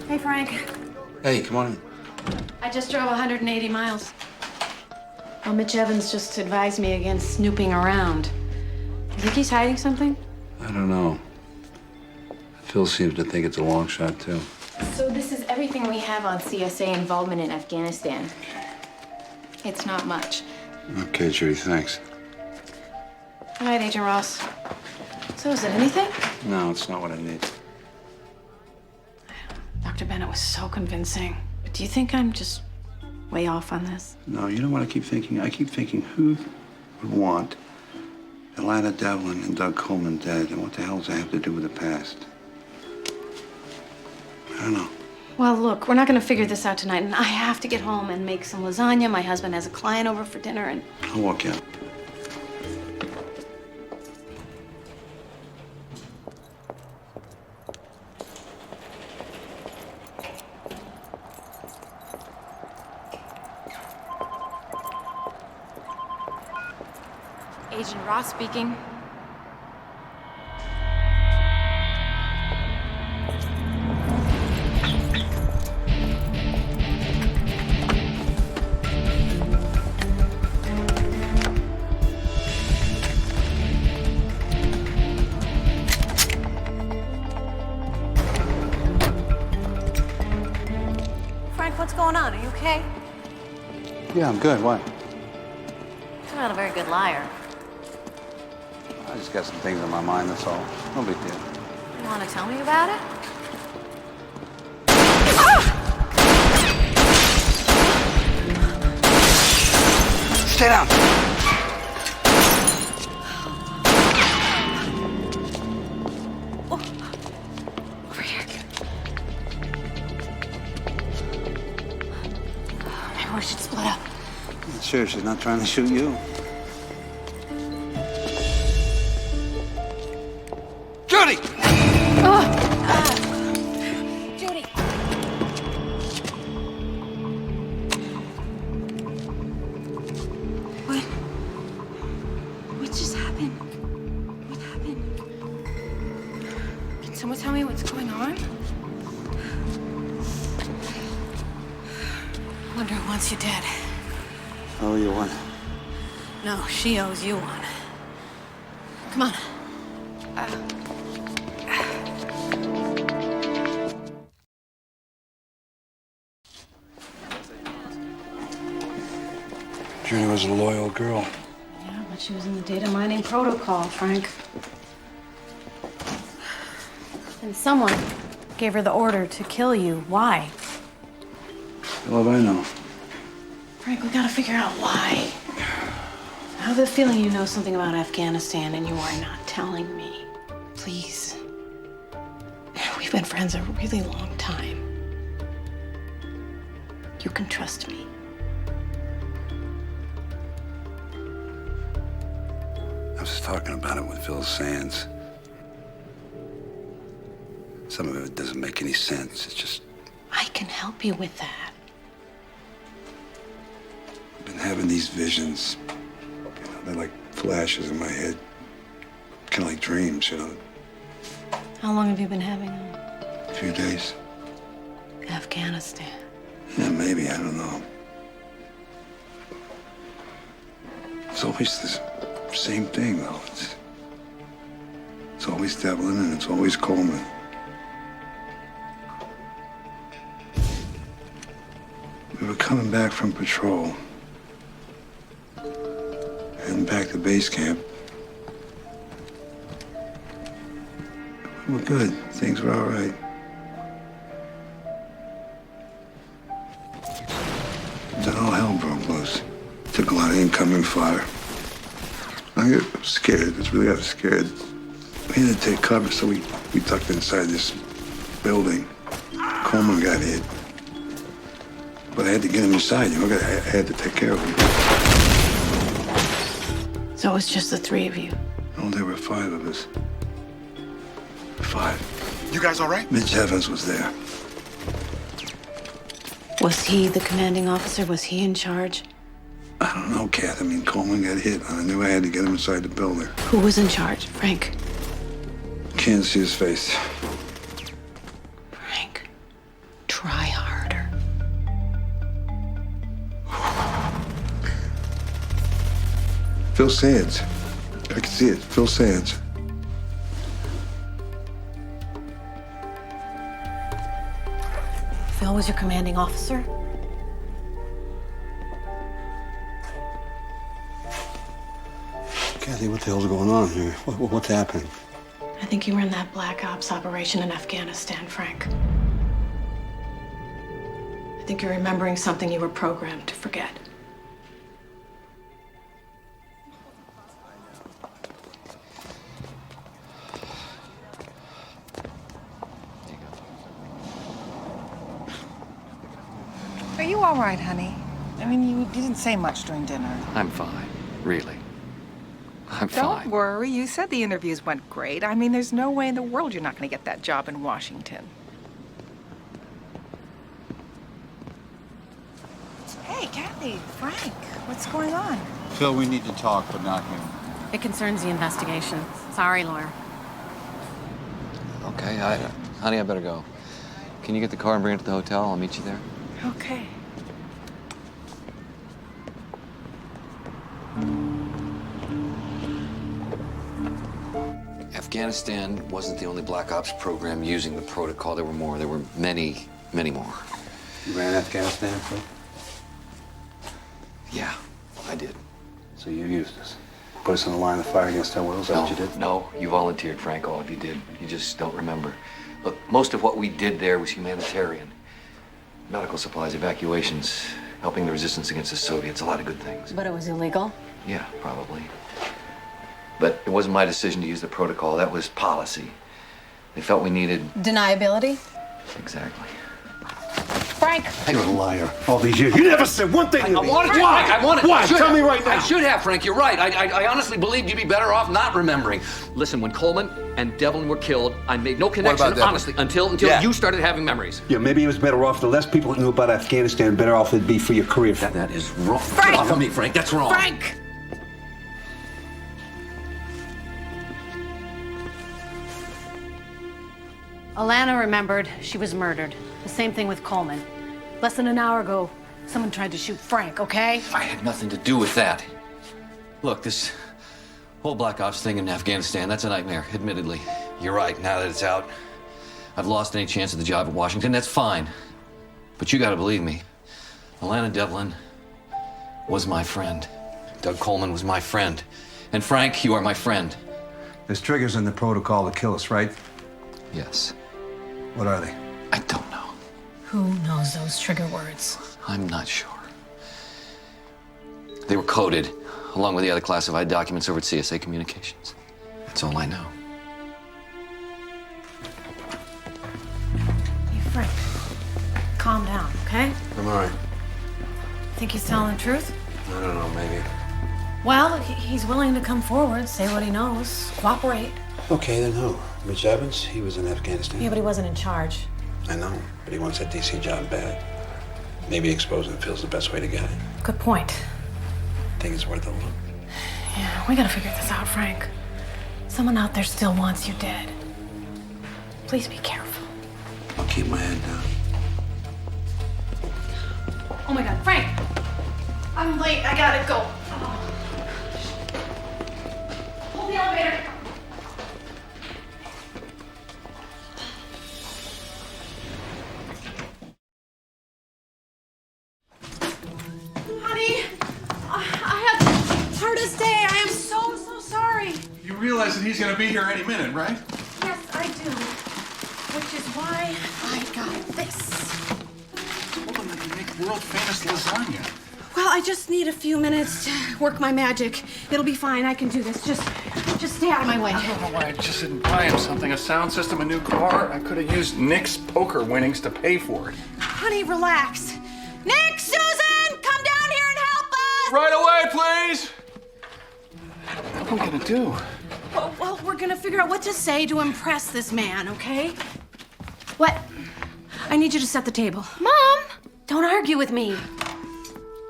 Speaker 5: Hey, Frank.
Speaker 6: Hey, come on in.
Speaker 5: I just drove 180 miles. Well, Mitch Evans just advised me against snooping around. You think he's hiding something?
Speaker 6: I don't know. Phil seems to think it's a long shot, too.
Speaker 19: So this is everything we have on CSA involvement in Afghanistan. It's not much.
Speaker 6: Okay, Judy, thanks.
Speaker 5: All right, Agent Ross. So is it anything?
Speaker 6: No, it's not what I need.
Speaker 5: Dr. Bennett was so convincing. But do you think I'm just way off on this?
Speaker 6: No, you know what I keep thinking? I keep thinking who would want Lena Devlin and Doug Coleman dead, and what the hell does that have to do with the past? I don't know.
Speaker 5: Well, look, we're not going to figure this out tonight, and I have to get home and make some lasagna. My husband has a client over for dinner, and...
Speaker 6: I'll walk out.
Speaker 5: Agent Ross speaking. Frank, what's going on? Are you okay?
Speaker 6: Yeah, I'm good. What?
Speaker 5: You're not a very good liar.
Speaker 6: I just got some things on my mind, that's all. No big deal.
Speaker 5: You want to tell me about it?
Speaker 6: Stay down!
Speaker 5: Over here. Maybe we should split up.
Speaker 6: Sure, she's not trying to shoot you. Judy!
Speaker 5: Judy! What just happened? What happened?
Speaker 6: It's
Speaker 7: someone tell me what's going on?
Speaker 5: Wonder who wants you dead.
Speaker 6: Oh, you won.
Speaker 5: No, she owes you one. Come on.
Speaker 6: Judy was a loyal girl.
Speaker 5: Yeah, but she was in the data mining protocol, Frank. And someone gave her the order to kill you. Why?
Speaker 6: Well, I know.
Speaker 5: Frank, we gotta figure out why. I have the feeling you know something about Afghanistan and you are not telling me. Please. We've been friends a really long time. You can trust me.
Speaker 6: I was just talking about it with Phil Sands. Some of it doesn't make any sense. It's just...
Speaker 5: I can help you with that.
Speaker 6: I've been having these visions. They're like flashes in my head. Kind of like dreams, you know.
Speaker 5: How long have you been having them?
Speaker 6: A few days.
Speaker 5: Afghanistan.
Speaker 6: Yeah, maybe. I don't know. It's always the same thing, though. It's always Devlin and it's always Coleman. We were coming back from patrol. Heading back to base camp. We were good. Things were all right. Then all hell broke loose. Took a lot of incoming fire. I got scared. I was scared. We had to take cover, so we tucked inside this building. Coleman got hit. But I had to get him inside, you know. I had to take care of him.
Speaker 5: So it was just the three of you?
Speaker 6: Oh, there were 5 of us. 5.
Speaker 8: You guys all right?
Speaker 6: Mitch Evans was there.
Speaker 5: Was he the commanding officer? Was he in charge?
Speaker 6: I don't know, Kath. I mean, Coleman got hit, and I knew I had to get him inside the building.
Speaker 5: Who was in charge? Frank?
Speaker 6: Can't see his face.
Speaker 5: Frank, try harder.
Speaker 6: Phil Sands. I can see it. Phil Sands.
Speaker 5: Phil was your commanding officer?
Speaker 6: Kathy, what the hell's going on here? What's happening?
Speaker 5: I think you were in that Black Ops operation in Afghanistan, Frank. I think you're remembering something you were programmed to forget.
Speaker 7: Are you all right, honey? I mean, you didn't say much during dinner.
Speaker 1: I'm fine, really. I'm
Speaker 7: Don't
Speaker 1: fine.
Speaker 7: worry. You said the interviews went great. I mean, there's no way in the world you're not going to get that job in Washington. Hey, Kathy, Frank, what's going on?
Speaker 15: Phil, we need to talk, but not here.
Speaker 5: It concerns the investigation. Sorry, lawyer.
Speaker 1: Okay, honey, I better go. Can you get the car and bring it to the hotel? I'll meet you there.
Speaker 7: Okay.
Speaker 1: Afghanistan wasn't the only Black Ops program using the protocol. There were more. There were many, many more.
Speaker 6: You ran Afghanistan, Phil?
Speaker 1: Yeah, I did.
Speaker 6: So you used us. Put us in the line of fire against our will, is that what you did?
Speaker 1: No, you volunteered, Frank. All of you did. You just don't remember. Look, most of what we did there was humanitarian. Medical supplies, evacuations, helping the resistance against the Soviets, a lot of good things.
Speaker 5: But it was illegal?
Speaker 1: Yeah, probably. But it wasn't my decision to use the protocol. That was policy. They felt we needed...
Speaker 7: Deniability?
Speaker 1: Exactly.
Speaker 7: Frank!
Speaker 6: You're a liar. All these years. You never said one thing to me.
Speaker 1: I wanted to.
Speaker 6: Why?
Speaker 1: Frank, I wanted to.
Speaker 6: Why?
Speaker 1: I should
Speaker 6: Tell
Speaker 1: have.
Speaker 6: me right now.
Speaker 1: I should have, Frank. You're right. I honestly believed you'd be better off not remembering. Listen, when Coleman and Devlin were killed, I made no connection,
Speaker 6: about Devlin?
Speaker 1: honestly, until
Speaker 6: Yeah.
Speaker 1: you started having memories.
Speaker 6: Yeah, maybe it was better off. The less people knew about Afghanistan, the better off it'd be for your career.
Speaker 1: That is wrong.
Speaker 7: Frank!
Speaker 1: Get off of me, Frank. That's wrong.
Speaker 7: Frank!
Speaker 5: Alana remembered she was murdered. The same thing with Coleman. Less than an hour ago, someone tried to shoot Frank, okay?
Speaker 1: I had nothing to do with that. Look, this whole Black Ops thing in Afghanistan, that's a nightmare, admittedly. You're right, now that it's out, I've lost any chance at the job at Washington. That's fine. But you gotta believe me, Alana Devlin was my friend. Doug Coleman was my friend. And Frank, you are my friend.
Speaker 6: There's triggers in the protocol to kill us, right?
Speaker 1: Yes.
Speaker 6: What are they?
Speaker 1: I don't know.
Speaker 5: Who knows those trigger words?
Speaker 1: I'm not sure. They were coded, along with the other classified documents over at CSA Communications. That's all I know.
Speaker 5: Hey, Frank, calm down, okay?
Speaker 1: I'm all right.
Speaker 5: Think he's telling the truth?
Speaker 1: I don't know, maybe.
Speaker 5: Well, he's willing to come forward, say what he knows, cooperate.
Speaker 6: Okay, then who? Mitch Evans? He was in Afghanistan.
Speaker 5: Yeah, but he wasn't in charge.
Speaker 6: I know, but he wants that DC job bad. Maybe exposing Phil's the best way to get it.
Speaker 5: Good point.
Speaker 6: Think it's worth a look.
Speaker 5: Yeah, we gotta figure this out, Frank. Someone out there still wants you dead. Please be careful.
Speaker 6: I'll keep my head down.
Speaker 5: Oh my God, Frank! I'm late, I gotta go. Hold the elevator. Honey, I had the hardest day. I am so sorry.
Speaker 4: You realize that he's gonna be here any minute, right?
Speaker 5: Yes, I do. Which is why I got this.
Speaker 4: Told him that you make world-famous lasagna.
Speaker 5: Well, I just need a few minutes to work my magic. It'll be fine. I can do this. Just stay out of my way.
Speaker 4: I don't know why I just didn't buy him something. A sound system, a new car. I could have used Nick's poker winnings to pay for it.
Speaker 5: Honey, relax. Nick, Susan, come down here and help us!
Speaker 4: Right away, please! What am I gonna do?
Speaker 5: Well, we're gonna figure out what to say to impress this man, okay? What? I need you to set the table.
Speaker 11: Mom!
Speaker 5: Don't argue with me.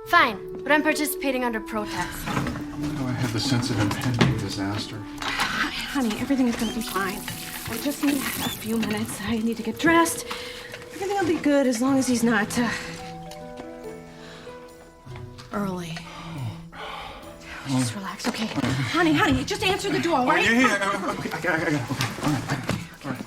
Speaker 11: Fine, but I'm participating under protest.
Speaker 4: Oh, I had the sense of impending disaster.
Speaker 5: Honey, everything is gonna be fine. I just need a few minutes. I need to get dressed. Everything will be good as long as he's not, early. Just relax, okay? Honey, just answer the door, all right?
Speaker 4: Yeah. Okay, I got it. Okay, all right.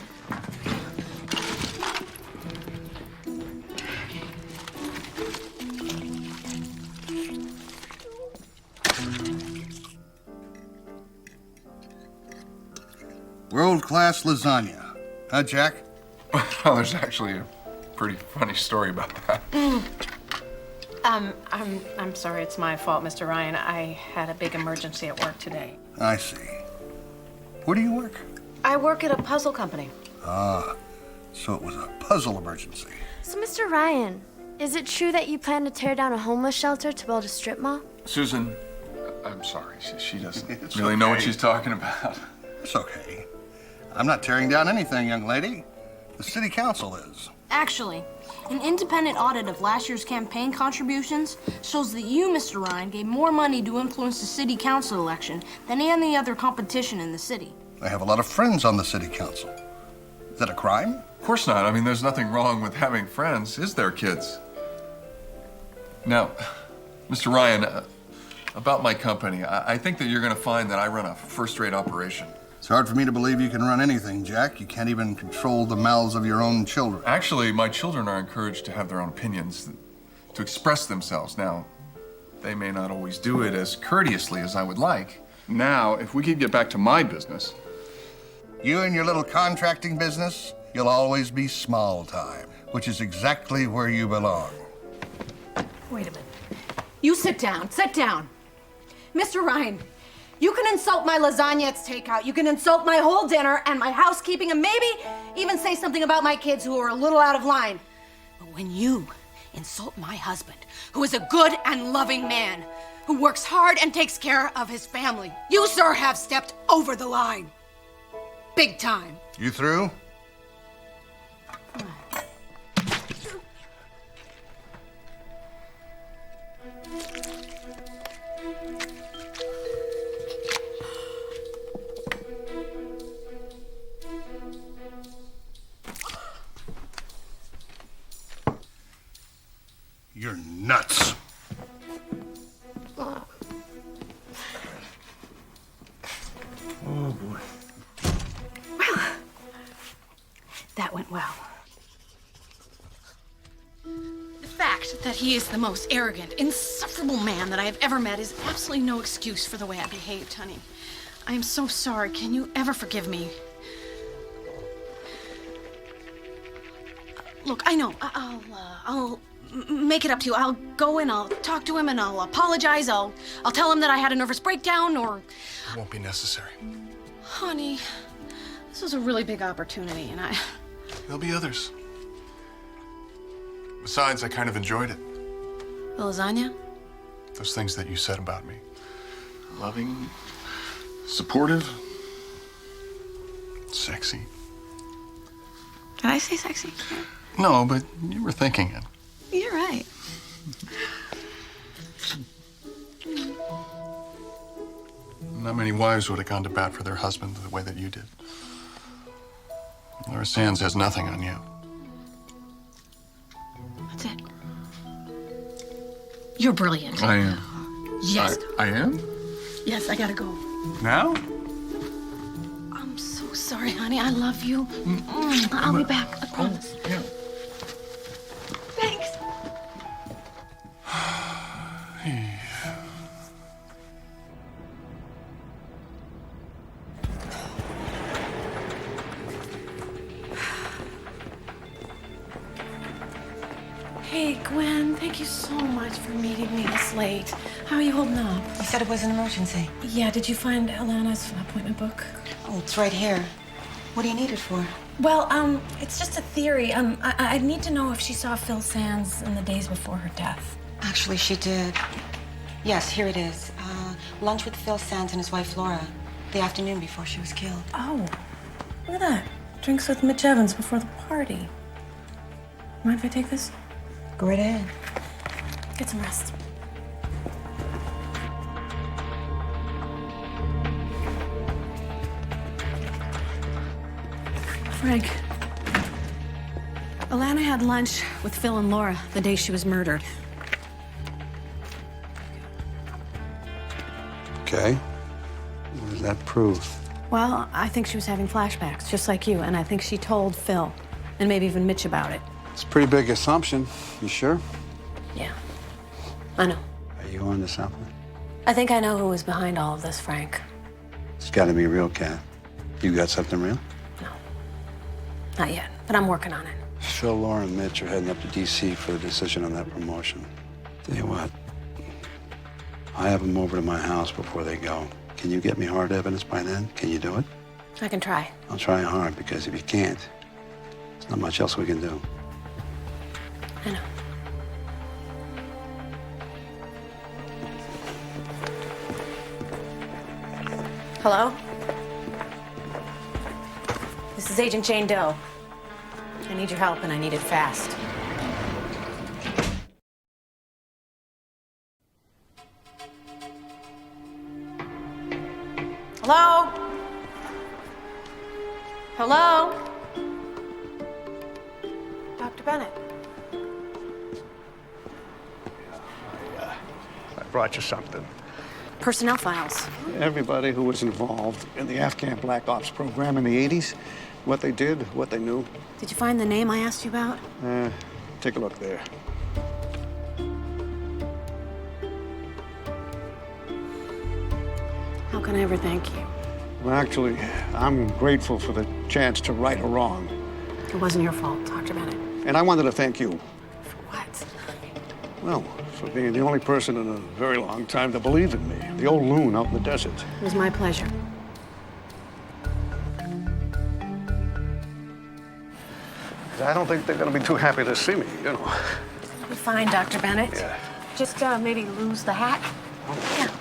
Speaker 15: World-class lasagna. Huh, Jack?
Speaker 4: Well, there's actually a pretty funny story about that.
Speaker 5: I'm sorry, it's my fault, Mr. Ryan. I had a big emergency at work today.
Speaker 15: I see. Where do you work?
Speaker 5: I work at a puzzle company.
Speaker 15: Ah, so it was a puzzle emergency.
Speaker 11: So, Mr. Ryan, is it true that you plan to tear down a homeless shelter to build a strip mall?
Speaker 4: Susan, I'm sorry. She doesn't
Speaker 15: It's
Speaker 4: really know what
Speaker 15: okay.
Speaker 4: she's talking about.
Speaker 15: It's okay. I'm not tearing down anything, young lady. The city council is.
Speaker 12: Actually, an independent audit of last year's campaign contributions shows that you, Mr. Ryan, gave more money to influence the city council election than any other competition in the city.
Speaker 15: I have a lot of friends on the city council. Is that a crime?
Speaker 4: Of course not. I mean, there's nothing wrong with having friends, is there, kids? Now, Mr. Ryan, about my company, I think that you're going to find that I run a first-rate operation.
Speaker 15: It's hard for me to believe you can run anything, Jack. You can't even control the mouths of your own children.
Speaker 4: Actually, my children are encouraged to have their own opinions, to express themselves. Now, they may not always do it as courteously as I would like. Now, if we could get back to my business.
Speaker 15: You and your little contracting business, you'll always be small time, which is exactly where you belong.
Speaker 5: Wait a minute. You sit down. Mr. Ryan, you can insult my lasagna at takeout. You can insult my whole dinner and my housekeeping and maybe even say something about my kids who are a little out of line. But when you insult my husband, who is a good and loving man, who works hard and takes care of his family, you, sir, have stepped over the line. Big time.
Speaker 15: You through?
Speaker 5: went well. The fact that he is the most arrogant, insufferable man that I have ever met is absolutely no excuse for the way I behaved, honey. I am so sorry. Can you ever forgive me? Look, I know. I'll make it up to you. I'll go and I'll talk to him and I'll apologize. I'll tell him that I had a nervous breakdown or...
Speaker 14: It won't be necessary.
Speaker 5: Honey, this was a really big opportunity and
Speaker 14: There'll be others. Besides, I kind of enjoyed it.
Speaker 5: The lasagna?
Speaker 14: Those things that you said about me. Loving, supportive, sexy.
Speaker 5: Did I say sexy?
Speaker 14: No, but you were thinking it.
Speaker 5: You're right.
Speaker 14: Not many wives would have gone to bat for their husband the way that you did. Laura Sands has nothing on you.
Speaker 5: That's it. You're brilliant.
Speaker 14: I am.
Speaker 5: Yes.
Speaker 14: I am?
Speaker 5: Yes, I gotta go.
Speaker 14: Now?
Speaker 5: I'm so sorry, honey. I love you. I'll be back. I promise.
Speaker 14: Yeah.
Speaker 5: Thanks. Hey, Gwen, thank you so much for meeting me this late. How are you holding up?
Speaker 9: You said it was an emergency.
Speaker 5: Yeah, did you find Alana's appointment book?
Speaker 9: Oh, it's right here. What do you need it for?
Speaker 5: Well, it's just a theory. I need to know if she saw Phil Sands in the days before her death.
Speaker 9: Actually, she did. Yes, here it is. Lunch with Phil Sands and his wife, Laura, the afternoon before she was killed.
Speaker 5: Oh, look at that. Drinks with Mitch Evans before the party. Mind if I take this?
Speaker 9: Go right ahead.
Speaker 5: Get some rest. Frank, Alana had lunch with Phil and Laura the day she was murdered.
Speaker 6: Okay. What does that prove?
Speaker 5: Well, I think she was having flashbacks, just like you, and I think she told Phil, and maybe even Mitch about it.
Speaker 6: It's a pretty big assumption. You sure?
Speaker 5: Yeah, I know.
Speaker 6: Are you on to something?
Speaker 5: I think I know who was behind all of this, Frank.
Speaker 6: It's got to be real, Cat. You got something real?
Speaker 5: Not yet, but I'm working on it.
Speaker 6: Phil, Laura, and Mitch are heading up to D.C. for the decision on that promotion. Tell you what, I have them over to my house before they go. Can you get me hard evidence by then? Can you do it?
Speaker 5: I can try.
Speaker 6: I'll try hard, because if you can't, there's not much else we can do.
Speaker 5: I know. Hello? This is Agent Jane Doe. I need your help, and I need it fast. Hello? Hello? Dr. Bennett.
Speaker 22: I brought you something.
Speaker 5: Personnel files.
Speaker 22: Everybody who was involved in the Afghan Black Ops program in the 80s, what they did, what they knew.
Speaker 5: Did you find the name I asked you about?
Speaker 22: Take a look there.
Speaker 5: How can I ever thank you?
Speaker 22: Well, actually, I'm grateful for the chance to right a wrong.
Speaker 5: It wasn't your fault, Dr. Bennett.
Speaker 22: And I wanted to thank you.
Speaker 5: For what?
Speaker 22: Well, for being the only person in a very long time to believe in me. The old loon out in the desert.
Speaker 5: It was my pleasure.
Speaker 22: I don't think they're going to be too happy to see me, you know.
Speaker 5: You'll be fine, Dr. Bennett.
Speaker 22: Yeah.
Speaker 5: Just maybe lose the hat. Yeah.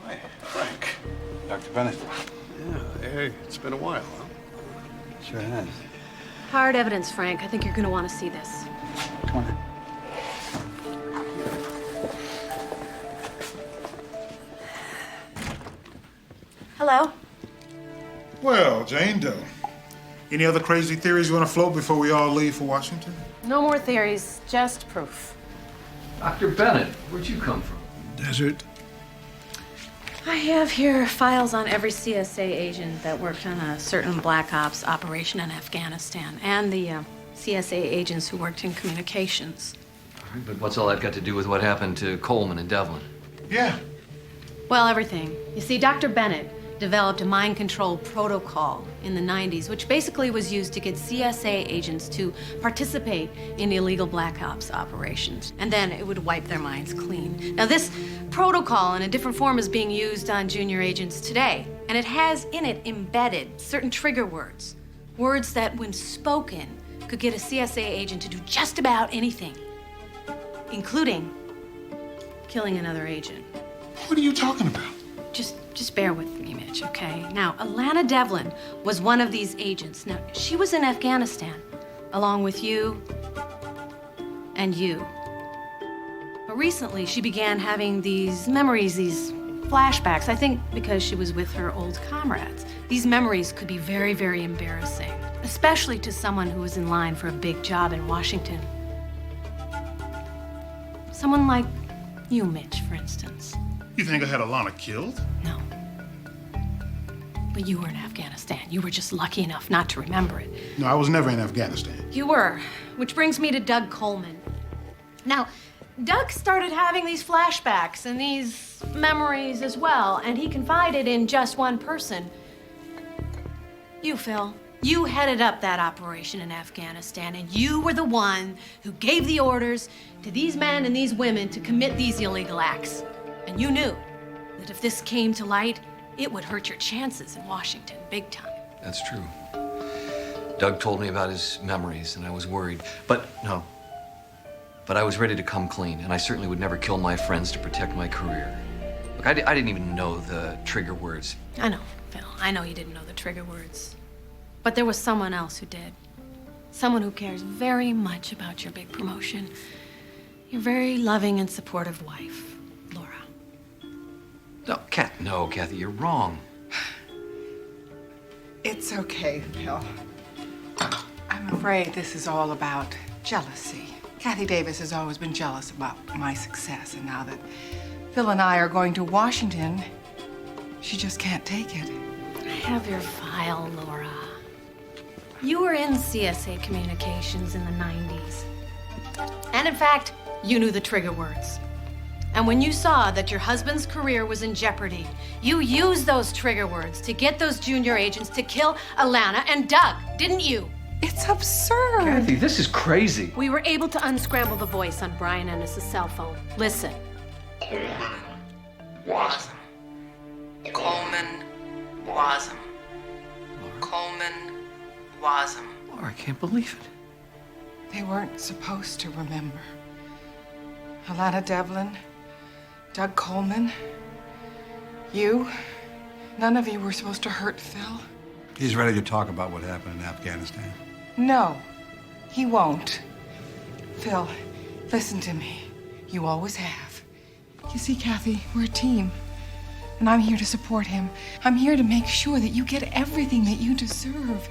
Speaker 22: Hi, Frank.
Speaker 6: Dr. Bennett.
Speaker 22: Yeah, hey, it's been a while, huh?
Speaker 6: Sure has.
Speaker 5: Hard evidence, Frank. I think you're going to want to see this.
Speaker 6: Come on in.
Speaker 5: Hello?
Speaker 8: Well, Jane Doe. Any other crazy theories you want to float before we all leave for Washington?
Speaker 5: No more theories, just proof.
Speaker 1: Dr. Bennett, where'd you come from?
Speaker 8: Desert.
Speaker 5: I have here files on every CSA agent that worked on a certain Black Ops operation in Afghanistan, and the CSA agents who worked in communications.
Speaker 1: All right, but what's all that got to do with what happened to Coleman and Devlin?
Speaker 8: Yeah.
Speaker 5: Well, everything. You see, Dr. Bennett developed a mind control protocol in the 90s, which basically was used to get CSA agents to participate in illegal Black Ops operations. And then it would wipe their minds clean. Now, this protocol in a different form is being used on junior agents today. And it has in it embedded certain trigger words. Words that, when spoken, could get a CSA agent to do just about anything, including killing another agent.
Speaker 8: What are you talking about?
Speaker 5: Just bear with me, Mitch, okay? Now, Alana Devlin was one of these agents. Now, she was in Afghanistan, along with you and you. But recently, she began having these memories, these flashbacks, I think because she was with her old comrades. These memories could be very, very embarrassing, especially to someone who was in line for a big job in Washington. Someone like you, Mitch, for instance.
Speaker 8: You think I had Alana killed?
Speaker 5: No. But you were in Afghanistan. You were just lucky enough not to remember it.
Speaker 8: No, I was never in Afghanistan.
Speaker 5: You were, which brings me to Doug Coleman. Now, Doug started having these flashbacks and these memories as well, and he confided in just one person. You, Phil. You headed up that operation in Afghanistan, and you were the one who gave the orders to these men and these women to commit these illegal acts. And you knew that if this came to light, it would hurt your chances in Washington big time.
Speaker 1: That's true. Doug told me about his memories, and I was worried. But I was ready to come clean, and I certainly would never kill my friends to protect my career. Look, I didn't even know the trigger words.
Speaker 5: I know, Phil. I know you didn't know the trigger words. But there was someone else who did. Someone who cares very much about your big promotion. Your very loving and supportive wife, Laura.
Speaker 1: No, Cathy, you're wrong.
Speaker 7: It's okay, Phil. I'm afraid this is all about jealousy. Cathy Davis has always been jealous about my success, and now that Phil and I are going to Washington, she just can't take it.
Speaker 5: I have your file, Laura. You were in CSA Communications in the 90s. And in fact, you knew the trigger words. And when you saw that your husband's career was in jeopardy, you used those trigger words to get those junior agents to kill Alana and Doug, didn't you?
Speaker 7: It's absurd.
Speaker 1: Cathy, this is crazy.
Speaker 5: We were able to unscramble the voice on Brian Ennis's cell phone. Listen.
Speaker 20: Coleman was
Speaker 9: Coleman was him. Coleman was him.
Speaker 1: Laura, I can't believe it.
Speaker 7: They weren't supposed to remember. Alana Devlin, Doug Coleman, you, none of you were supposed to hurt Phil.
Speaker 6: He's ready to talk about what happened in Afghanistan.
Speaker 7: No, he won't. Phil, listen to me. You always have. You see, Cathy, we're a team. And I'm here to support him. I'm here to make sure that you get everything that you deserve,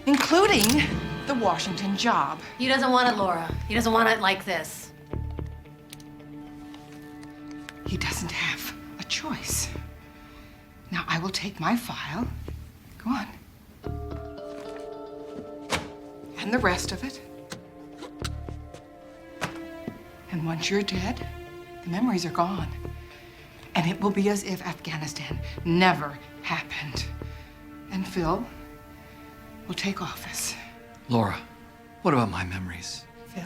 Speaker 7: including the Washington job.
Speaker 5: He doesn't want it, Laura. He doesn't want it like this.
Speaker 7: He doesn't have a choice. Now, I will take my file. Go on. And the rest of it. And once you're dead, the memories are gone. And it will be as if Afghanistan never happened. And Phil will take office.
Speaker 1: Laura, what about my memories?
Speaker 7: Phil,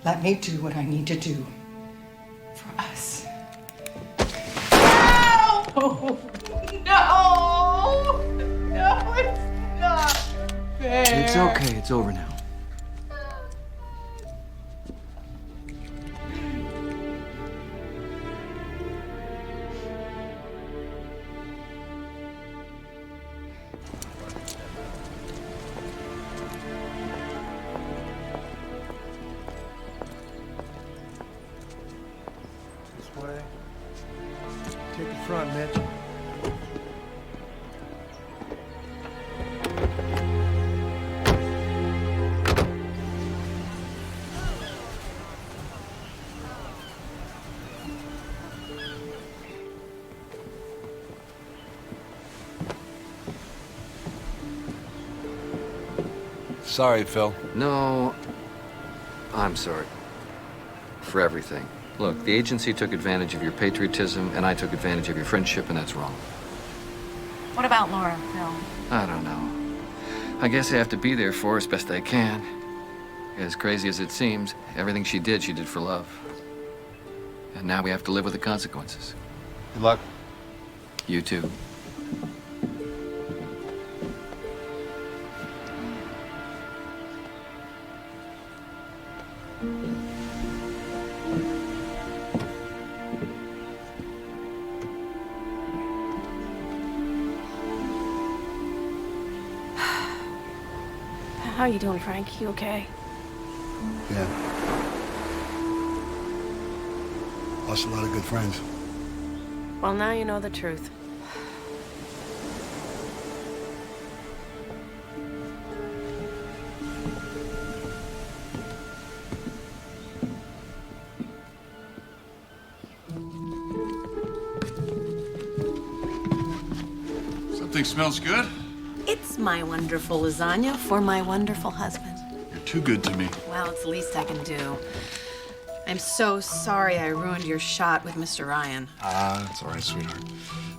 Speaker 7: let me do what I need to do for us. No! No! No, it's not fair.
Speaker 1: It's okay. It's over now.
Speaker 16: This way. Take the front, Mitch.
Speaker 6: Sorry, Phil.
Speaker 1: No, I'm sorry. For everything. Look, the agency took advantage of your patriotism, and I took advantage of your friendship, and that's wrong.
Speaker 5: What about Laura, Phil?
Speaker 1: I don't know. I guess I have to be there for her as best I can. As crazy as it seems, everything she did for love. And now we have to live with the consequences.
Speaker 6: Good luck.
Speaker 1: You too.
Speaker 5: How are you doing, Frank? You okay?
Speaker 6: Yeah. Lost a lot of good friends.
Speaker 5: Well, now you know the truth.
Speaker 4: Something smells good.
Speaker 10: It's my wonderful lasagna for my wonderful husband.
Speaker 4: You're too good to me.
Speaker 10: Well, it's the least I can do. I'm so sorry I ruined your shot with Mr. Ryan.
Speaker 4: That's all right, sweetheart.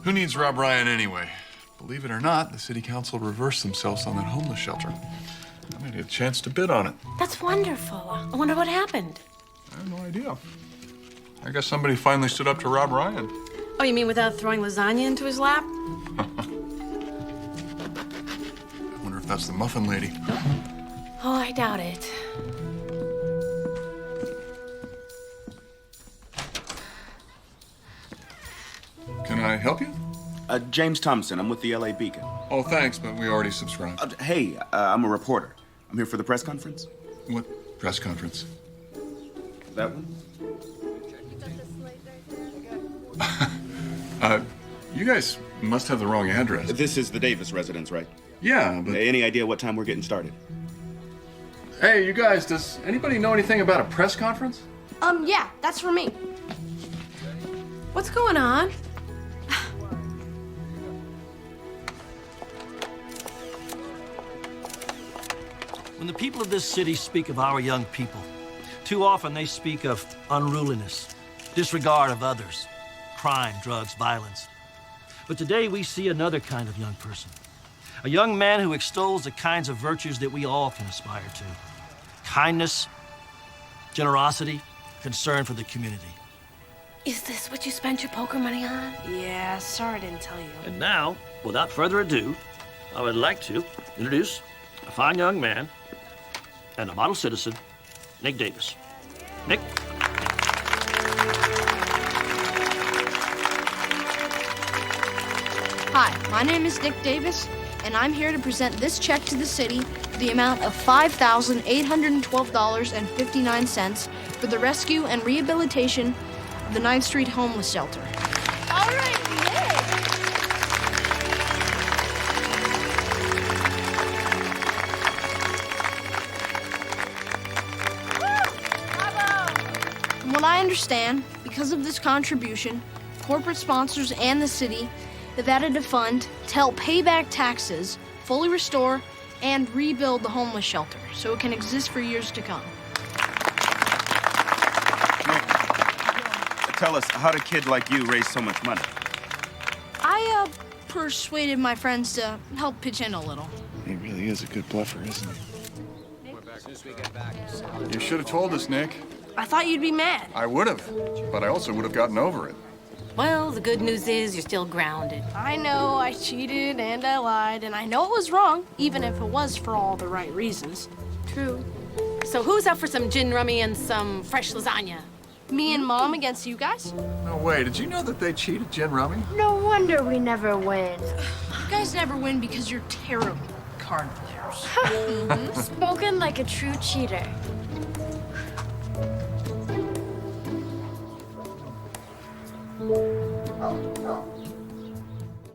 Speaker 4: Who needs Rob Ryan anyway? Believe it or not, the city council reversed themselves on that homeless shelter. I might get a chance to bid on it.
Speaker 5: That's wonderful. I wonder what happened.
Speaker 4: I have no idea. I guess somebody finally stood up to Rob Ryan.
Speaker 5: Oh, you mean without throwing lasagna into his lap?
Speaker 4: I wonder if that's the muffin lady.
Speaker 5: Oh, I doubt it.
Speaker 4: Can I help you?
Speaker 13: James Thompson. I'm with the LA Beacon.
Speaker 4: Oh, thanks, but we already subscribed.
Speaker 13: Hey, I'm a reporter. I'm here for the press conference.
Speaker 4: What press conference?
Speaker 13: That one?
Speaker 4: You guys must have the wrong address.
Speaker 13: This is the Davis residence, right?
Speaker 4: Yeah, but...
Speaker 13: Any idea what time we're getting started?
Speaker 4: Hey, you guys, does anybody know anything about a press conference?
Speaker 12: Yeah, that's for me.
Speaker 10: What's going on?
Speaker 23: When the people of this city speak of our young people, too often they speak of unruliness, disregard of others, crime, drugs, violence. But today we see another kind of young person. A young man who extols the kinds of virtues that we all can aspire to. Kindness, generosity, concern for the community.
Speaker 5: Is this what you spent your poker money on?
Speaker 12: Yeah, sorry I didn't tell you.
Speaker 23: And now, without further ado, I would like to introduce a fine young man and a model citizen, Nick Davis. Nick?
Speaker 12: Hi, my name is Nick Davis, and I'm here to present this check to the city for the amount of $5,812.59 for the rescue and rehabilitation of the 9th Street homeless shelter.
Speaker 5: All right, Nick.
Speaker 12: From what I understand, because of this contribution, corporate sponsors and the city have added a fund to help pay back taxes, fully restore, and rebuild the homeless shelter so it can exist for years to come.
Speaker 13: Tell us, how'd a kid like you raise so much money?
Speaker 12: I persuaded my friends to help pitch in a little.
Speaker 4: He really is a good bluffer, isn't he? You should have told us, Nick.
Speaker 12: I thought you'd be mad.
Speaker 4: I would have, but I also would have gotten over it.
Speaker 10: Well, the good news is you're still grounded.
Speaker 12: I know I cheated and I lied, and I know it was wrong, even if it was for all the right reasons.
Speaker 10: True. So who's up for some gin rummy and some fresh lasagna?
Speaker 12: Me and Mom against you guys?
Speaker 4: No way. Did you know that they cheated Gin Rummy?
Speaker 11: No wonder we never win.
Speaker 12: You guys never win because you're terrible card players.
Speaker 11: Spoken like a true cheater.